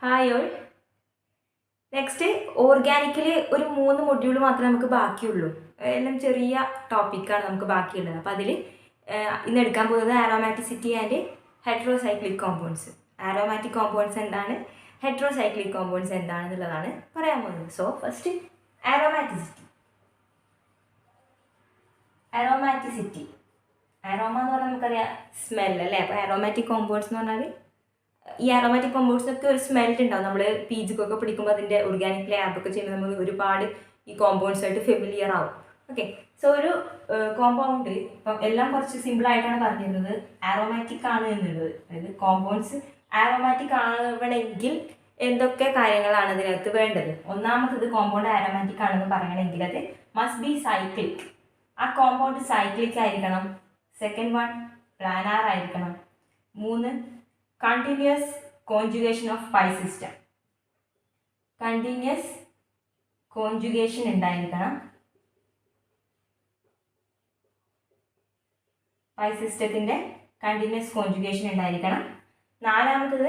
Hi all. Next ഓർഗാനിക്കിൽ ഒരു 3 module മാത്രമേ നമുക്ക് ബാക്കിയുള്ളൂ. എല്ലാം ചെറിയ ടോപ്പിക്കാണ് നമുക്ക് ബാക്കിയുള്ളത്. അപ്പോൾ അതിൽ ഇന്ന് എടുക്കാൻ പോകുന്നത് aromaticity and heterocyclic compounds. Aromatic compounds എന്താണ്, ഹെറ്ററോസൈക്ലിക് കോമ്പൗണ്ട്സ് എന്താണെന്നുള്ളതാണ് പറയാൻ പോകുന്നത്. So first aromaticity. ആരോമ എന്ന് പറഞ്ഞാൽ നമുക്കറിയാം സ്മെൽ അല്ലേ. അപ്പോൾ ആരോമാറ്റിക് കോമ്പൗണ്ട്സ് എന്ന് പറഞ്ഞാൽ ഈ ആരോമാറ്റിക് കോമ്പൗണ്ട്സിനൊക്കെ ഒരു സ്മെല്ല് ഉണ്ടാവും. നമ്മൾ പി ജിക്കൊക്കെ പിടിക്കുമ്പോൾ അതിൻ്റെ ഓർഗാനിക് ലാബൊക്കെ ചെയ്യുമ്പോൾ നമ്മൾ ഒരുപാട് ഈ കോമ്പൗണ്ട്സ് ആയിട്ട് ഫെമിലിയർ ആവും. ഓക്കെ, സോ ഒരു കോമ്പൗണ്ട് ഇപ്പം എല്ലാം കുറച്ച് സിമ്പിളായിട്ടാണ് പറഞ്ഞിരുന്നത് ആരോമാറ്റിക് ആണ് എന്നുള്ളത്. അതായത് കോമ്പൗണ്ട്സ് ആരോമാറ്റിക് ആവണമെങ്കിൽ എന്തൊക്കെ കാര്യങ്ങളാണ് അതിനകത്ത് വേണ്ടത്. ഒന്നാമത്തത് കോമ്പൗണ്ട് ആരോമാറ്റിക് ആണെന്ന് പറയണമെങ്കിൽ അത് മസ്റ്റ് ബി സൈക്ലിക്. ആ കോമ്പൗണ്ട് സൈക്ലിക് ആയിരിക്കണം. സെക്കൻഡ് വൺ പ്ലാനാർ ആയിരിക്കണം. 3 continuous conjugation of pi system. Continuous conjugation ഉണ്ടായിരിക്കണം. പൈ സിസ്റ്റത്തിൻ്റെ കണ്ടിന്യൂസ് കോൺജുഗേഷൻ ഉണ്ടായിരിക്കണം. 4ാമത്തത്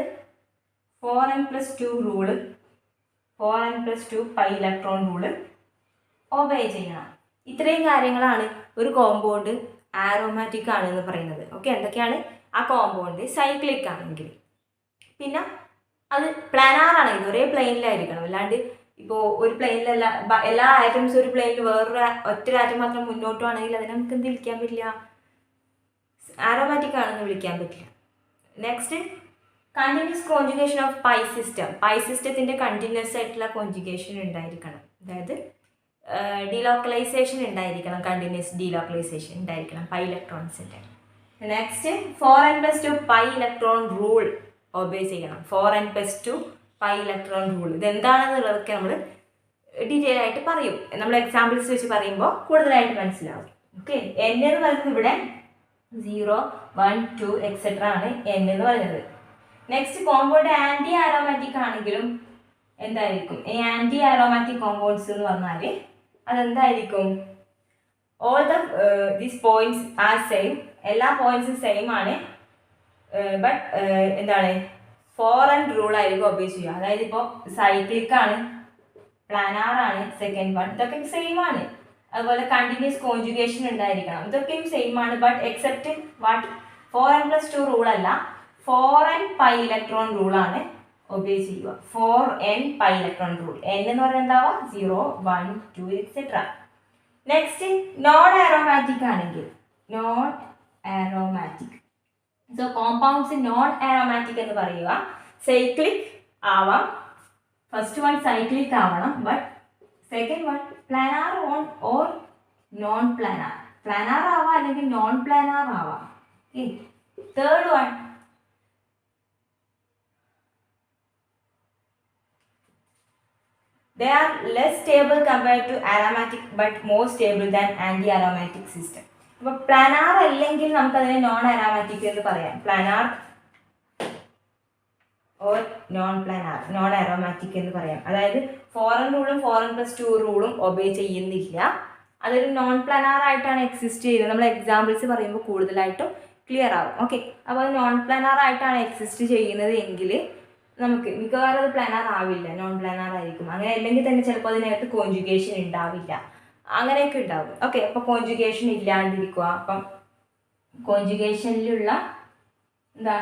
4n+2 rule, 4n+2 pi electron rule obey ചെയ്യണം. ഇത്രയും കാര്യങ്ങളാണ് ഒരു കോമ്പൗണ്ട് ആരോമാറ്റിക് ആണെന്ന് പറയുന്നത്. ഓക്കെ, എന്തൊക്കെയാണ്? ആ കോമ്പൗണ്ട് സൈക്ലിക് ആണെങ്കിൽ, പിന്നെ അത് പ്ലാനാർ ആണെങ്കിൽ ഒരേ പ്ലെയിനിലായിരിക്കണം. അല്ലാണ്ട് ഇപ്പോൾ ഒരു പ്ലെയിനിലല്ല എല്ലാ ആറ്റംസും ഒരു പ്ലെയിനിൽ വേറൊരു ഒറ്റ ആറ്റം മാത്രം മുന്നോട്ടുവാണെങ്കിൽ അതിനെ നമുക്ക് എന്ത് വിളിക്കാൻ പറ്റില്ല? ആരോമാറ്റിക് ആണെന്ന് വിളിക്കാൻ പറ്റില്ല. Next continuous conjugation of pi system. Pi സിസ്റ്റത്തിൻ്റെ കണ്ടിന്യൂസ് ആയിട്ടുള്ള കോൺജുഗേഷൻ ഉണ്ടായിരിക്കണം. അതായത് ഡീലോക്കലൈസേഷൻ ഉണ്ടായിരിക്കണം. കണ്ടിന്യൂസ് ഡീലോക്കലൈസേഷൻ ഉണ്ടായിരിക്കണം പൈ ഇലക്ട്രോൺസിൻ്റെ. Next 4n+2 pi electron rule obey ചെയ്യണം. 4n+2 പൈ ഇലക്ട്രോൺ റൂൾ ഇതെന്താണെന്നുള്ളതൊക്കെ നമ്മൾ ഡീറ്റെയിൽ ആയിട്ട് പറയും. നമ്മൾ എക്സാമ്പിൾസ് വെച്ച് പറയുമ്പോൾ കൂടുതലായിട്ട് മനസ്സിലാവും. ഓക്കെ, n എന്ന് പറയുന്നത് ഇവിടെ 0, 1, 2 എക്സെട്ര ആണ് n എന്ന് പറയുന്നത്. നെക്സ്റ്റ് കോമ്പൗണ്ട് ആൻറ്റി ആരോമാറ്റിക് ആണെങ്കിലും എന്തായിരിക്കും? ഈ ആൻറ്റി ആരോമാറ്റിക് കോമ്പൗണ്ട്സ് എന്ന് പറഞ്ഞാൽ അതെന്തായിരിക്കും? All these points are same. എല്ലാ പോയിന്റ്സും സെയിം ആണ്. ബട്ട് എന്താണ്? 4n റൂൾ ആയിരിക്കും ഒബേ ചെയ്യുക. അതായത് ഇപ്പോൾ സൈക്ലിക് ആണ്, പ്ലാനാർ ആണ്, സെക്കൻഡ് വൺ, ഇതൊക്കെ സെയിം ആണ്. അതുപോലെ കണ്ടിന്യൂസ് കോൺജുഗേഷൻ ഉണ്ടായിരിക്കണം. ഇതൊക്കെയും സെയിം ആണ്. But except what? 4n+2 rule അല്ല, 4n പൈ ഇലക്ട്രോൺ റൂളാണ് ഒബേ ചെയ്യുക. 4n pi electron rule. n എന്ന് പറയുന്നത് എന്താവാ? 0, 1, 2 എക്സെട്ര. നെക്സ്റ്റ് നോൺ ആരോമാറ്റിക് ആണെങ്കിൽ, non aromatic. So compounds non aromatic എന്ന് പറയുക സൈക്ലിക് ആവാം. ഫസ്റ്റ് വൺ സൈക്ലിക് ആവണം, but second one planar or non planar. Planar ആവാം അല്ലെങ്കിൽ നോൺ പ്ലാനാർ ആവാം. Third one they are less stable compared to aromatic but more stable than anti-aromatic system. അപ്പോൾ planar അല്ലെങ്കിൽ നമുക്കതിനെ നോൺ ആരോമാറ്റിക് എന്ന് പറയാം. Planar or non planar, non aromatic എന്ന് പറയാം. അതായത് 4n റൂളും 4n+2 റൂളും ഒബേ ചെയ്യുന്നില്ല. അതൊരു നോൺ പ്ലാനാർ ആയിട്ടാണ് എക്സിസ്റ്റ് ചെയ്യുന്നത്. നമ്മൾ എക്സാമ്പിൾസ് പറയുമ്പോൾ കൂടുതലായിട്ടും ക്ലിയർ ആവും. ഓക്കെ, അപ്പോൾ അത് നോൺ പ്ലാനാർ ആയിട്ടാണ് എക്സിസ്റ്റ് ചെയ്യുന്നത് എങ്കിൽ നമുക്ക് മിക്കവാറും അത് പ്ലാനാർ ആവില്ല, നോൺ പ്ലാനാർ ആയിരിക്കും. അങ്ങനെ അല്ലെങ്കിൽ തന്നെ ചിലപ്പോൾ അതിനകത്ത് കോൺജുഗേഷൻ ഉണ്ടാവില്ല, അങ്ങനെയൊക്കെ ഉണ്ടാവും. ഓക്കെ, അപ്പോൾ കോൺജുഗേഷൻ ഇല്ലാണ്ടിരിക്കുക. അപ്പം കോൺജുഗേഷനിലുള്ള എന്താ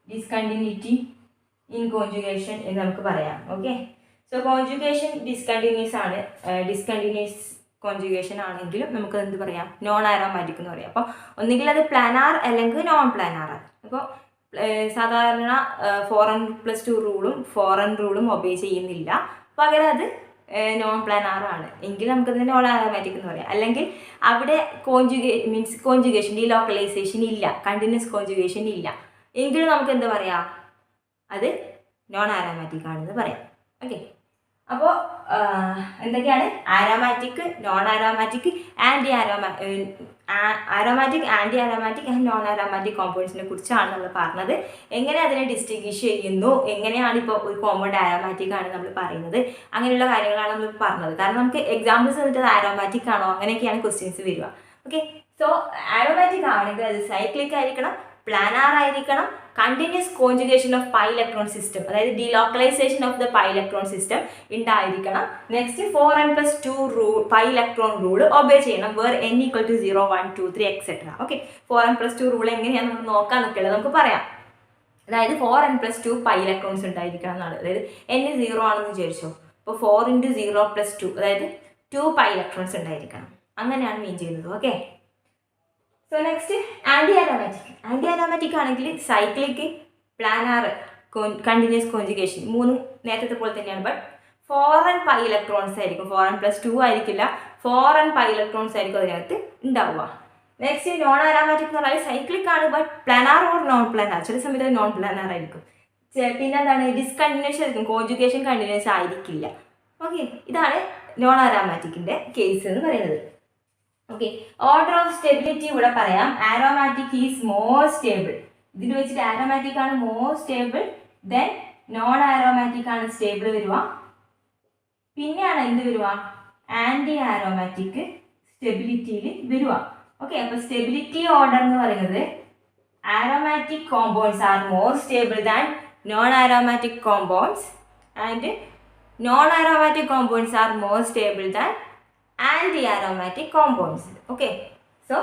ഡിസ്കണ്ടിന്യൂറ്റി ഇൻ കോൺജുഗേഷൻ എന്ന് നമുക്ക് പറയാം. ഓക്കെ, സോ കോൺജുഗേഷൻ ഡിസ്കണ്ടിന്യൂസ് ആണ്. ഡിസ്കണ്ടിന്യൂസ് കോൺജുഗേഷൻ ആണെങ്കിലും നമുക്ക് എന്ത് പറയാം? നോൺ ആരോമാറ്റിക് എന്ന് പറയാം. അപ്പോൾ ഒന്നുകിൽ അത് പ്ലാനാർ അല്ലെങ്കിൽ നോൺ പ്ലാനാർ. അപ്പോൾ സാധാരണ 4n+2 റൂളും 4n റൂളും ഒബേ ചെയ്യുന്നില്ല. പകരം അത് നോൺ പ്ലാനാർ ആണ് എങ്കിൽ നമുക്കതിനെ നോൺ ആരോമാറ്റിക് എന്ന് പറയാം. അല്ലെങ്കിൽ അവിടെ കോൺജുഗേഷൻ ഡീലോക്കലൈസേഷൻ ഇല്ല, കണ്ടിന്യൂസ് കോൺജുഗേഷൻ ഇല്ല എങ്കിലും നമുക്ക് എന്ത് പറയാം? അത് നോൺ ആരോമാറ്റിക് ആണെന്ന് പറയാം. ഓക്കെ, അപ്പോൾ എന്തൊക്കെയാണ് aromatic, non aromatic, aromatic, anti aromatic and non aromatic കോമ്പൗണ്ട്സിനെ കുറിച്ചാണ് നമ്മൾ പറഞ്ഞത്. എങ്ങനെ അതിനെ ഡിസ്റ്റിങ്വിഷ് ചെയ്യുന്നു, എങ്ങനെയാണ് ഇപ്പോൾ ഒരു കോമ്പൗണ്ട് ആരോമാറ്റിക് ആണ് നമ്മൾ പറയുന്നത്, അങ്ങനെയുള്ള കാര്യങ്ങളാണ് നമ്മൾ പറഞ്ഞത്. കാരണം നമുക്ക് എക്സാമ്പിൾസ് തന്നിട്ട് ആരോമാറ്റിക് ആണോ അങ്ങനെയൊക്കെയാണ് ക്വസ്റ്റ്യൻസ് വരിക. ഓക്കെ, സോ ആരോമാറ്റിക് ആണെങ്കിൽ അത് സൈക്ലിക് ആയിരിക്കണം, പ്ലാനാർ ആയിരിക്കണം, continuous conjugation of pi electron system, അതായത് delocalisation of the pi electron system ഉണ്ടായിരിക്കണം. Next 4n+2 rule pi electron rule obey ചെയ്യണം, where n = 0, 1, 2, 3 etcetera. Okay, 4n+2 rule എങ്ങനെയാണ് നമ്മൾ നോക്കാൻ നിൽക്കുന്നത് നമുക്ക് പറയാം. അതായത് 4n+2 പൈ ഇലക്ട്രോൺസ് ഉണ്ടായിരിക്കണം എന്നാണ്. അതായത് n 0 ആണെന്ന് വിചാരിച്ചോ, അപ്പോൾ 4 × 0 + 2, അതായത് 2 പൈ ഇലക്ട്രോൺസ് ഉണ്ടായിരിക്കണം. അങ്ങനെയാണ് മീൻ ചെയ്യുന്നത്. Okay, so next anti aromatic. Anti aromatic ആണെങ്കിൽ സൈക്ലിക്, പ്ലാനാർ, കണ്ടിന്യൂസ് കോൺജുഗേഷൻ മൂന്നും നേരത്തെ പോലെ തന്നെയാണ്. ബട്ട് 4n പൈ ഇലക്ട്രോൺസ് ആയിരിക്കും, 4n+2 ആയിരിക്കില്ല, 4n പൈ ഇലക്ട്രോൺസ് ആയിരിക്കും അതിനകത്ത് ഉണ്ടാവുക. നെക്സ്റ്റ് നോൺ അരോമാറ്റിക് എന്ന് പറഞ്ഞാൽ സൈക്ലിക് ആണ്, but planar or non planar, ചില സമയത്ത് നോൺ പ്ലാനാർ ആയിരിക്കും. പിന്നെ എന്താണ്, ഡിസ്കണ്ടിന്യൂസ് ആയിരിക്കും, കോൺജുഗേഷൻ കണ്ടിന്യൂസ് ആയിരിക്കില്ല. ഓക്കെ, ഇതാണ് നോൺ അരോമാറ്റിക്കിൻ്റെ കേസ് എന്ന് പറയുന്നത്. ഓക്കെ, ഓർഡർ ഓഫ് സ്റ്റെബിലിറ്റി ഇവിടെ പറയാം. ആരോമാറ്റിക് ഈസ് മോർ സ്റ്റേബിൾ, ഇതിൽ വെച്ചിട്ട് ആരോമാറ്റിക് ആണ് more stable, then non aromatic ആണ് സ്റ്റേബിൾ വരിക, പിന്നെയാണ് എന്ത് വരിക, ആൻറ്റി ആരോമാറ്റിക് സ്റ്റെബിലിറ്റിയിൽ വരിക. ഓക്കെ, അപ്പോൾ സ്റ്റെബിലിറ്റി ഓർഡർ എന്ന് പറയുന്നത് aromatic compounds are more stable than non aromatic compounds and non aromatic compounds are more stable than anti aromatic compounds. Okay, so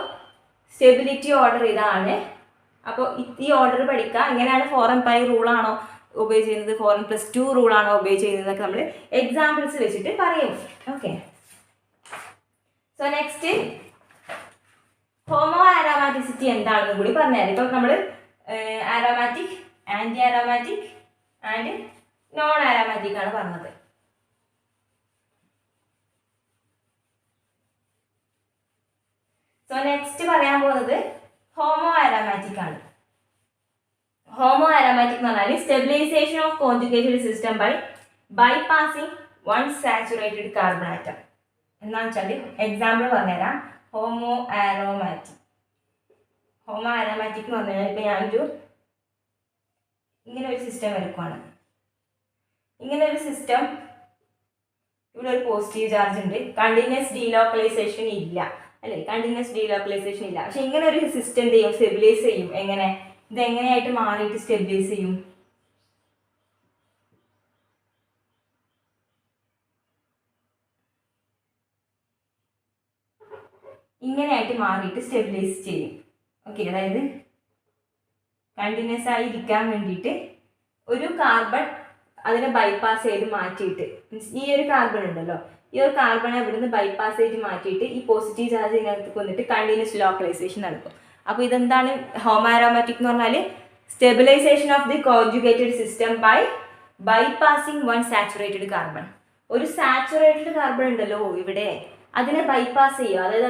stability order ഇതാണ്. അപ്പോൾ ഈ ഓർഡർ പഠിക്കുക. എങ്ങനെയാണ് 4n പൈ റൂളാണോ ഒബേ ചെയ്യുന്നത്, 4n+2 റൂളാണോ obey ചെയ്യുന്നതൊക്കെ നമ്മൾ എക്സാമ്പിൾസ് വെച്ചിട്ട് പറയും. Okay, so next homo aromaticity എന്താണെന്ന് കൂടി പറഞ്ഞുതരാം. ഇപ്പം നമ്മൾ aromatic, anti aromatic and non aromatic ആണ് പറഞ്ഞത്. സോ നെക്സ്റ്റ് പറയാൻ പോകുന്നത് ഹോമോ ആരോമാറ്റിക് ആണ്. ഹോമോ ആരോമാറ്റിക് എന്ന് പറഞ്ഞാൽ stabilisation of conjugated system by bypassing one saturated carbon atom. എന്താണെന്ന് വെച്ചാൽ എക്സാമ്പിൾ പറഞ്ഞുതരാം. ഹോമോ ആരോമാറ്റിക് എന്ന് പറഞ്ഞു കഴിഞ്ഞാൽ ഇപ്പം ഞാനൊരു ഇങ്ങനെ ഒരു സിസ്റ്റം വരക്കുവാണ്. ഇങ്ങനെ ഒരു സിസ്റ്റം, ഇവിടെ ഒരു പോസിറ്റീവ് ചാർജ് ഉണ്ട്, കണ്ടിന്യൂസ് ഡീലോക്കലൈസേഷൻ ഇല്ല അല്ലേ, കണ്ടിന്യൂസ് ഡീലോക്കലൈസേഷൻ ഇല്ല. പക്ഷെ ഇങ്ങനെ ഒരു സിസ്റ്റം എന്ത് ചെയ്യും, സ്റ്റെബിലൈസ് ചെയ്യും. എങ്ങനെ, ഇതെങ്ങനെയായിട്ട് മാറിയിട്ട് സ്റ്റെബിലൈസ് ചെയ്യും, ഇങ്ങനെയായിട്ട് മാറിയിട്ട് സ്റ്റെബിലൈസ് ചെയ്യും. ഓക്കെ, അതായത് കണ്ടിന്യൂസ് ആയി ഇരിക്കാൻ വേണ്ടിയിട്ട് ഒരു കാർബൺ അതിനെ ബൈപ്പാസ് ചെയ്ത് മാറ്റിയിട്ട്, മീൻസ് ഈ ഒരു കാർബൺ ഉണ്ടല്ലോ, ഈ ഒരു കാർബണെ ഇവിടുന്ന് ബൈപ്പാസ് ചെയ്ത് മാറ്റിയിട്ട് ഈ പോസിറ്റീവ് ചാർജ് ഇതിനകത്ത് വന്നിട്ട് കണ്ടിന്യൂസ് ലോക്കലൈസേഷൻ നടക്കും. അപ്പോൾ ഇതെന്താണ് ഹോമോ ആരോമാറ്റിക് എന്ന് പറഞ്ഞാൽ stabilisation of the conjugated system by bypassing one saturated carbon. ഒരു സാച്ചുറേറ്റഡ് കാർബൺ ഉണ്ടല്ലോ ഇവിടെ, അതിനെ ബൈപ്പാസ് ചെയ്യുക, അതായത്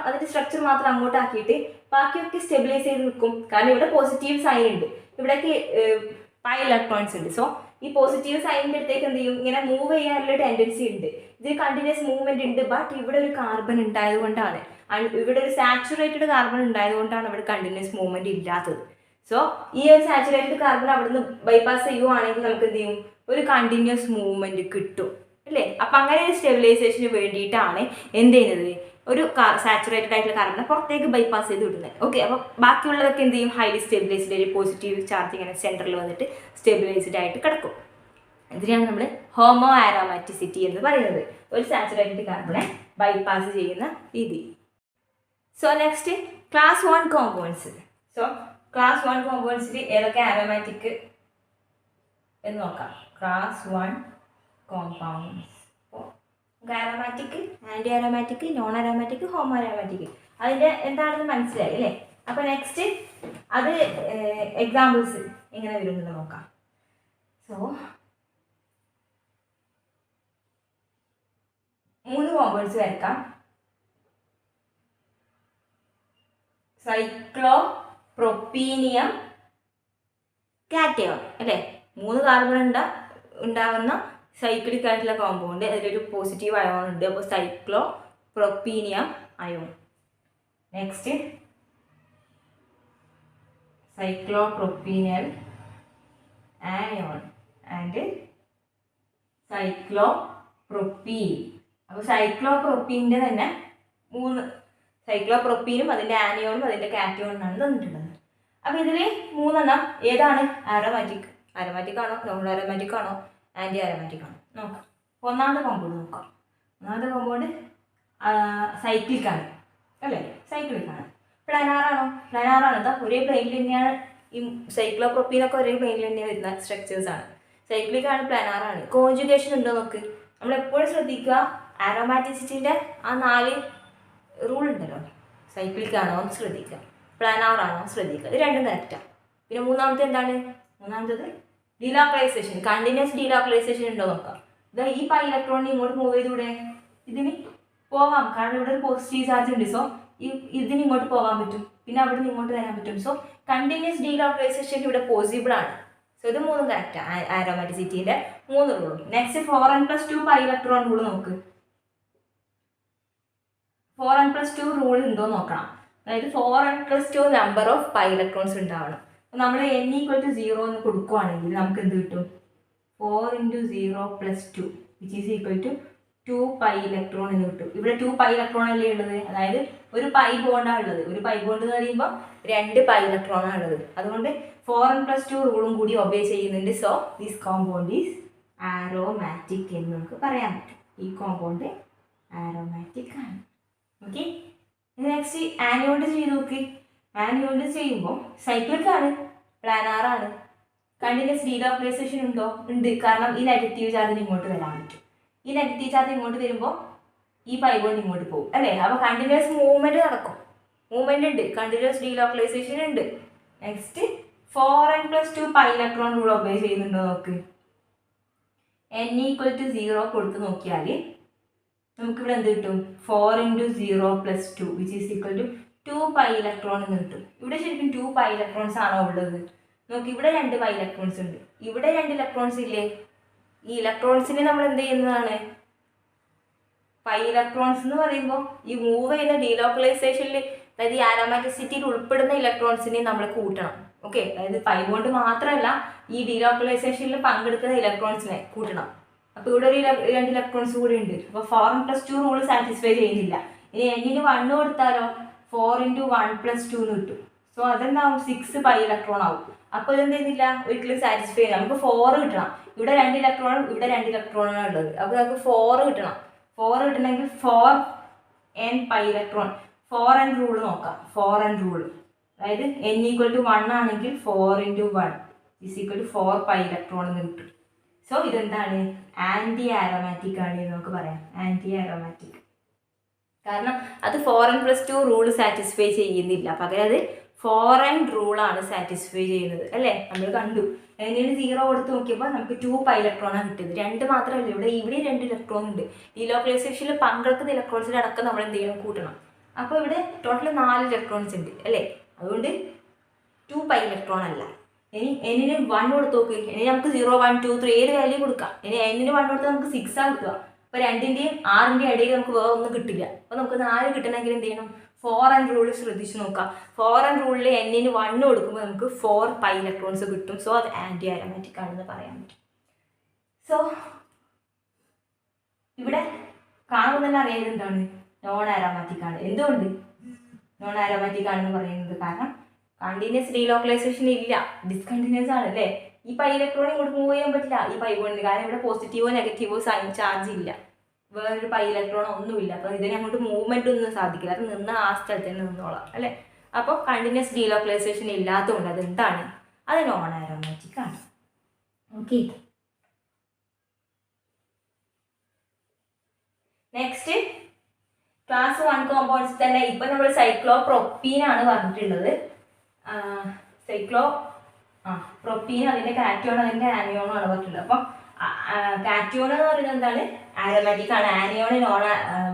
അതിൻ്റെ സ്ട്രക്ചർ മാത്രം അങ്ങോട്ടാക്കിയിട്ട് ബാക്കിയൊക്കെ സ്റ്റെബിലൈസ് ചെയ്ത് നിൽക്കും. കാരണം ഇവിടെ പോസിറ്റീവ് സൈൻ ഉണ്ട്, ഇവിടേക്ക് പൈ ഇലക്ട്രോൺസ് ഉണ്ട്. സോ ഈ പോസിറ്റീവ് സൈനിൻ്റെ അടുത്തേക്ക് എന്ത് ചെയ്യും, ഇങ്ങനെ മൂവ് ചെയ്യാനുള്ള ടെൻഡൻസി ഉണ്ട്. ഇതിന് കണ്ടിന്യൂസ് മൂവ്മെന്റ് ഉണ്ട്. ബട്ട് ഇവിടെ ഒരു കാർബൺ ഉണ്ടായതുകൊണ്ടാണ്, ഇവിടെ ഒരു സാച്ചുറേറ്റഡ് കാർബൺ ഉണ്ടായതുകൊണ്ടാണ് ഇവിടെ കണ്ടിന്യൂസ് മൂവ്മെന്റ് ഇല്ലാത്തത്. സോ ഈ ഒരു സാച്ചുറേറ്റഡ് കാർബൺ അവിടുന്ന് ബൈപ്പാസ് ചെയ്യുവാണെങ്കിൽ നമുക്ക് എന്ത് ചെയ്യും, ഒരു കണ്ടിന്യൂസ് മൂവ്മെന്റ് കിട്ടും അല്ലേ. അപ്പം അങ്ങനെ ഒരു സ്റ്റെബിലൈസേഷന് വേണ്ടിയിട്ടാണ് എന്ത് ചെയ്യുന്നത്, ഒരു സാച്ചുറേറ്റഡ് ആയിട്ടുള്ള കാർബണിനെ പുറത്തേക്ക് ബൈപ്പാസ് ചെയ്ത് വിടുന്നത്. ഓക്കെ, അപ്പോൾ ബാക്കിയുള്ളതൊക്കെ എന്ത് ചെയ്യും, ഹൈലി സ്റ്റെബിലൈസ്ഡ്, ഒരു പോസിറ്റീവ് ചാർജ് ഇങ്ങനെ സെൻറ്ററിൽ വന്നിട്ട് സ്റ്റെബിലൈസ്ഡ് ആയിട്ട് കിടക്കും. ഇതിനാണ് നമ്മൾ ഹോമോ ആരോമാറ്റിസിറ്റി എന്ന് പറയുന്നത്, ഒരു സാച്ചുറേറ്റഡ് കാർബണെ ബൈപ്പാസ് ചെയ്യുന്ന രീതി. So next class 1 compounds. So class 1 കോമ്പൗണ്ട്സിൽ ഏതൊക്കെ ആരോമാറ്റിക് എന്ന് നോക്കാം. Class 1 compounds, aromatic, anti aromatic, non aromatic, homo aromatic, അതിൻ്റെ എന്താണെന്ന് മനസ്സിലായി അല്ലേ. അപ്പോൾ നെക്സ്റ്റ് അത് എക്സാമ്പിൾസ് എങ്ങനെ വരുന്നത് നോക്കാം. സോ 3 കോമ്പൗണ്ട്സ് വരക്കാം. സൈക്ലോപ്രോപ്പീനിയം കാറ്റയോൺ അല്ലേ, 3 കാർബൺ ഉണ്ടാകുന്ന സൈക്ലിക് ആയിട്ടുള്ള കോമ്പൗണ്ട്, അതിലൊരു പോസിറ്റീവ് അയോൺ ഉണ്ട്. അപ്പോൾ cyclopropenium ion. Next cyclopropenyl ion and cyclopropene. അപ്പോൾ സൈക്ലോപ്രോപ്പീൻ്റെ തന്നെ 3 സൈക്ലോപ്രോപ്പീനും അതിൻ്റെ ആനിയോണും അതിൻ്റെ കാറ്റയോണാണ് തന്നിട്ടുള്ളത്. അപ്പോൾ ഇതിൽ 3 ഏതാണ്? ആരോമാറ്റിക്. ആരോമാറ്റിക് ആണോ, നോൺ ആരോമാറ്റിക് ആണോ, ആൻറ്റി ആരോമാറ്റിക് ആണോ നോക്കാം. ഒന്നാമത്തെ കോമ്പൗണ്ട് നോക്കാം. ഒന്നാമത്തെ കോമ്പൗണ്ട് സൈക്ലിക് ആണ് അല്ലേ? സൈക്ലിക് ആണ്. പ്ലാനാറാണോ? പ്ലാനാറാണ്. ഇതാ ഒരേ പ്ലെയിനിൽ തന്നെയാണ് ഈ സൈക്ലോപ്രോപ്പീനൊക്കെ ഒരേ പ്ലെയിനിൽ തന്നെ വരുന്ന സ്ട്രക്ചേഴ്സാണ്. സൈക്ലിക് ആണ്, പ്ലാനാറാണ്. കോൺജുഗേഷൻ ഉണ്ടോ നോക്ക്. നമ്മളെപ്പോഴും ശ്രദ്ധിക്കുക ആരോമാറ്റിസിറ്റിൻ്റെ ആ 4 റൂൾ ഉണ്ടല്ലോ. സൈക്ലിക് ആണോ എന്ന് ശ്രദ്ധിക്കുക, പ്ലാനാറാണോ ശ്രദ്ധിക്കുക. ഇത് രണ്ടും കറക്റ്റാണ്. പിന്നെ മൂന്നാമത്തെ എന്താണ്? മൂന്നാമത്തത് ഡീലോക്കലൈസേഷൻ. കണ്ടിന്യൂസ് ഡീലോക്കലൈസേഷൻ ഉണ്ടോ നോക്കാം. ഇതാ ഈ പൈ ഇലക്ട്രോണിനെ ഇങ്ങോട്ട് മൂവ് ചെയ്തൂടെ? ഇതിന് പോവാം, കാരണം ഇവിടെ ഒരു പോസിറ്റീവ് ചാർജ് ഉണ്ട്. സോ ഇതിന് ഇങ്ങോട്ട് പോകാൻ പറ്റും, പിന്നെ അവിടെ നിന്ന് ഇങ്ങോട്ട് വരാൻ പറ്റും. സോ കണ്ടിന്യൂസ് ഡീലോക്കലൈസേഷൻ ഇവിടെ പോസിബിൾ ആണ്. സോ ഇത് 3 കറക്റ്റാണ് ആരോമാറ്റിസിറ്റിയുടെ 3 റൂളും. Next 4n+2 pi electron rule നോക്ക്. 4n+2 റൂൾ ഉണ്ടോ നോക്കണം. അതായത് 4n+2 number of pi electrons ഉണ്ടാവണം. നമ്മൾ n=0 എന്ന് കൊടുക്കുകയാണെങ്കിൽ നമുക്ക് എന്ത് കിട്ടും? 4 × 0 + 2 = 2 പൈ ഇലക്ട്രോൺ എന്ന് കിട്ടും. ഇവിടെ 2 പൈ ഇലക്ട്രോൺ അല്ലേ ഉള്ളത്, അതായത് ഒരു പൈ ബോണ്ടാണ് ഉള്ളത്. ഒരു പൈ ബോണ്ട് എന്ന് പറയുമ്പോൾ 2 പൈ ഇലക്ട്രോണാണ് ഉള്ളത്. അതുകൊണ്ട് 4n+2 റൂളും കൂടി ഒബേ ചെയ്യുന്നുണ്ട്. So this compound is aromatic എന്ന് നമുക്ക് പറയാൻ പറ്റും. ഈ കോമ്പൗണ്ട് ആരോമാറ്റിക് ആണ്. ഓക്കെ. നെക്സ്റ്റ് ആനിയോണ്ട് ചെയ്ത് നോക്ക്. ആനിയോണ്ട് ചെയ്യുമ്പോൾ സൈക്ലിക് ആണ്, പ്ലാനാറാണ്. കണ്ടിന്യൂസ് ഡീലോക്കലൈസേഷൻ ഉണ്ടോ? ഉണ്ട്, കാരണം ഈ നെഗറ്റീവ് ചാർജിന് ഇങ്ങോട്ട് വരാൻ പറ്റും. ഈ നെഗറ്റീവ് ചാർജ് ഇങ്ങോട്ട് വരുമ്പോൾ ഈ പൈ ബോണ്ട് ഇങ്ങോട്ട് പോകും അല്ലേ? അപ്പോൾ കണ്ടിന്യൂസ് മൂവ്മെൻറ്റ് നടക്കും. മൂവ്മെൻറ്റ് ഉണ്ട്, കണ്ടിന്യൂസ് ഡീലോക്കലൈസേഷൻ ഉണ്ട്. Next 4n+2 pi electron rule obey ചെയ്യുന്നുണ്ടോ നോക്ക്. n=0 കൊടുത്ത് നോക്കിയാൽ നമുക്കിവിടെ എന്ത് കിട്ടും? 4 × 0 + 2 2 പൈ ഇലക്ട്രോൺ എന്ന് കിട്ടും. ഇവിടെ ശരിക്കും 2 പൈ ഇലക്ട്രോൺസ് ആണോ ഉള്ളത് നോക്കി. ഇവിടെ 2 പൈ ഇലക്ട്രോൺസ് ഉണ്ട്, ഇവിടെ 2 ഇലക്ട്രോൺസ് ഇല്ലേ? ഈ ഇലക്ട്രോൺസിനെ നമ്മൾ എന്ത് ചെയ്യുന്നതാണ്? പൈ ഇലക്ട്രോൺസ് എന്ന് പറയുമ്പോൾ ഈ മൂവ് ചെയ്യുന്ന ഡീലോക്കലൈസേഷനിൽ, അതായത് ഈ ആരോമാറ്റിസിറ്റിയിൽ ഉൾപ്പെടുന്ന ഇലക്ട്രോൺസിനെ നമ്മൾ കൂട്ടണം. ഓക്കെ, അതായത് പൈ ബോണ്ട് മാത്രമല്ല ഈ ഡീലോക്കലൈസേഷനിൽ പങ്കെടുക്കുന്ന ഇലക്ട്രോൺസിനെ കൂട്ടണം. അപ്പോൾ ഇവിടെ ഒരു 2 ഇലക്ട്രോൺസ് കൂടി ഉണ്ട്. അപ്പോൾ 4n+2 റൂൾ സാറ്റിസ്ഫൈ ചെയ്യുന്നില്ല. ഇനി n-ന് 1 കൊടുത്താലോ 4 × 1 + 2 എന്ന് കിട്ടും. സോ അതെന്താവും? 6 പൈ ഇലക്ട്രോൺ ആവും. അപ്പോൾ ഇതെന്ത് ചെയ്യുന്നില്ല, ഒരിക്കലും സാറ്റിസ്ഫൈ ചെയ്യില്ല. നമുക്ക് 4 കിട്ടണം. ഇവിടെ 2 ഇലക്ട്രോണും ഇവിടെ 2 ഇലക്ട്രോണാണ് ഉള്ളത്. അപ്പോൾ നമുക്ക് 4 കിട്ടണം. 4 കിട്ടണമെങ്കിൽ 4n pi electron. 4n rule നോക്കാം. 4n റൂൾ, അതായത് n=1 ആണെങ്കിൽ 4 × 1 = 4 പൈ ഇലക്ട്രോൺ എന്ന് കിട്ടും. സോ ഇതെന്താണ്? ആൻറ്റി ആരോമാറ്റിക് ആണ് എന്ന് നമുക്ക് പറയാം. ആൻറ്റി ആരോമാറ്റിക്, കാരണം അത് 4n+2 റൂൾ സാറ്റിസ്ഫൈ ചെയ്യുന്നില്ല. പകരം അത് 4n റൂളാണ് സാറ്റിസ്ഫൈ ചെയ്യുന്നത് അല്ലേ? നമ്മൾ കണ്ടു. n-ന് 0 കൊടുത്ത് നോക്കിയപ്പോൾ നമുക്ക് 2 പൈ ഇലക്ട്രോണാണ് കിട്ടിയത്. 2 മാത്രമല്ല, ഇവിടെ 2 ഇലക്ട്രോൺ ഉണ്ട്. ഡീലോക്കലൈസേഷനിൽ പങ്കെടുക്കുന്ന ഇലക്ട്രോൺസിൻ്റെ അടക്കം നമ്മൾ എന്ത് ചെയ്യണം? കൂട്ടണം. അപ്പോൾ ഇവിടെ ടോട്ടൽ 4 ഇലക്ട്രോൺസ് ഉണ്ട് അല്ലേ? അതുകൊണ്ട് 2 പൈ ഇലക്ട്രോൺ അല്ല. ഇനി n-ന് 1 കൊടുത്ത് നോക്ക്. ഇനി നമുക്ക് 0, 1, 2, 3 ഏത് വാല്യൂ കൊടുക്കാം. ഇനി n-ന് 1 കൊടുത്താൽ നമുക്ക് 6 ആണ് കിട്ടുക. അപ്പോൾ 2-ൻ്റെയും 6-ൻ്റെയും ഇടയിൽ നമുക്ക് വേറെ ഒന്നും കിട്ടില്ല. അപ്പോൾ നമുക്ക് 4 കിട്ടണമെങ്കിൽ എന്ത് ചെയ്യണം? 4n റൂൾ ശ്രദ്ധിച്ച് നോക്കാം. 4n റൂളിൽ n-ന് 1 കൊടുക്കുമ്പോൾ നമുക്ക് 4 പൈ ഇലക്ട്രോൺസ് കിട്ടും. സോ അത് ആൻറ്റി ആരോമാറ്റിക് ആണെന്ന് പറയാൻ പറ്റും. സോ ഇവിടെ കാണുമ്പോൾ തന്നെ അറിയാൻ എന്താണ്? നോൺ ആരോമാറ്റിക് ആണ്. എന്തുകൊണ്ട് നോൺ ആരോമാറ്റിക് ആണെന്ന് പറയുന്നത്? കാരണം കണ്ടിന്യൂസ് ഡീലോക്കലൈസേഷൻ ഇല്ല, ഡിസ്കണ്ടിന്യൂസ് ആണ് അല്ലേ? ഈ പൈ ഇലക്ട്രോൺ ഇങ്ങോട്ട് മൂവ് ചെയ്യാൻ പറ്റില്ല ഈ പൈ ബോണ്ടിന്, കാരണം ഇവിടെ പോസിറ്റീവോ നെഗറ്റീവോ സൈൻ ചാർജ് ഇല്ല, വേറൊരു പൈ ഇലക്ട്രോൺ ഒന്നുമില്ല. അപ്പോൾ ഇതിനെ അങ്ങോട്ട് മൂവ്മെൻ്റ് ഒന്നും സാധിക്കില്ല, അത് നിന്ന് ആ സ്ഥലത്ത് തന്നെ നിന്നോളാം അല്ലേ? അപ്പോൾ കണ്ടിന്യൂസ് ഡീലോക്കലൈസേഷൻ ഇല്ലാത്തതുകൊണ്ട് അത് എന്താണ്? അത് നോൺ ആരോമാറ്റിക് ആണ്. ഓക്കെ. നെക്സ്റ്റ് ക്ലാസ് 1 കോമ്പൗണ്ട്സ് തന്നെ. ഇപ്പം നമ്മൾ സൈക്ലോപ്രോപ്പീനാണ് പറഞ്ഞിട്ടുള്ളത്. പ്രൊപ്പീൻ അതിൻ്റെ കാറ്റോൺ അതിൻ്റെ ആനിയോണും ആണ് പറഞ്ഞിട്ടുള്ളത്. അപ്പം കാറ്റോൺ എന്ന് പറയുന്നത് എന്താണ്? ആരോമാറ്റിക് ആണ്. ആനിയോൺ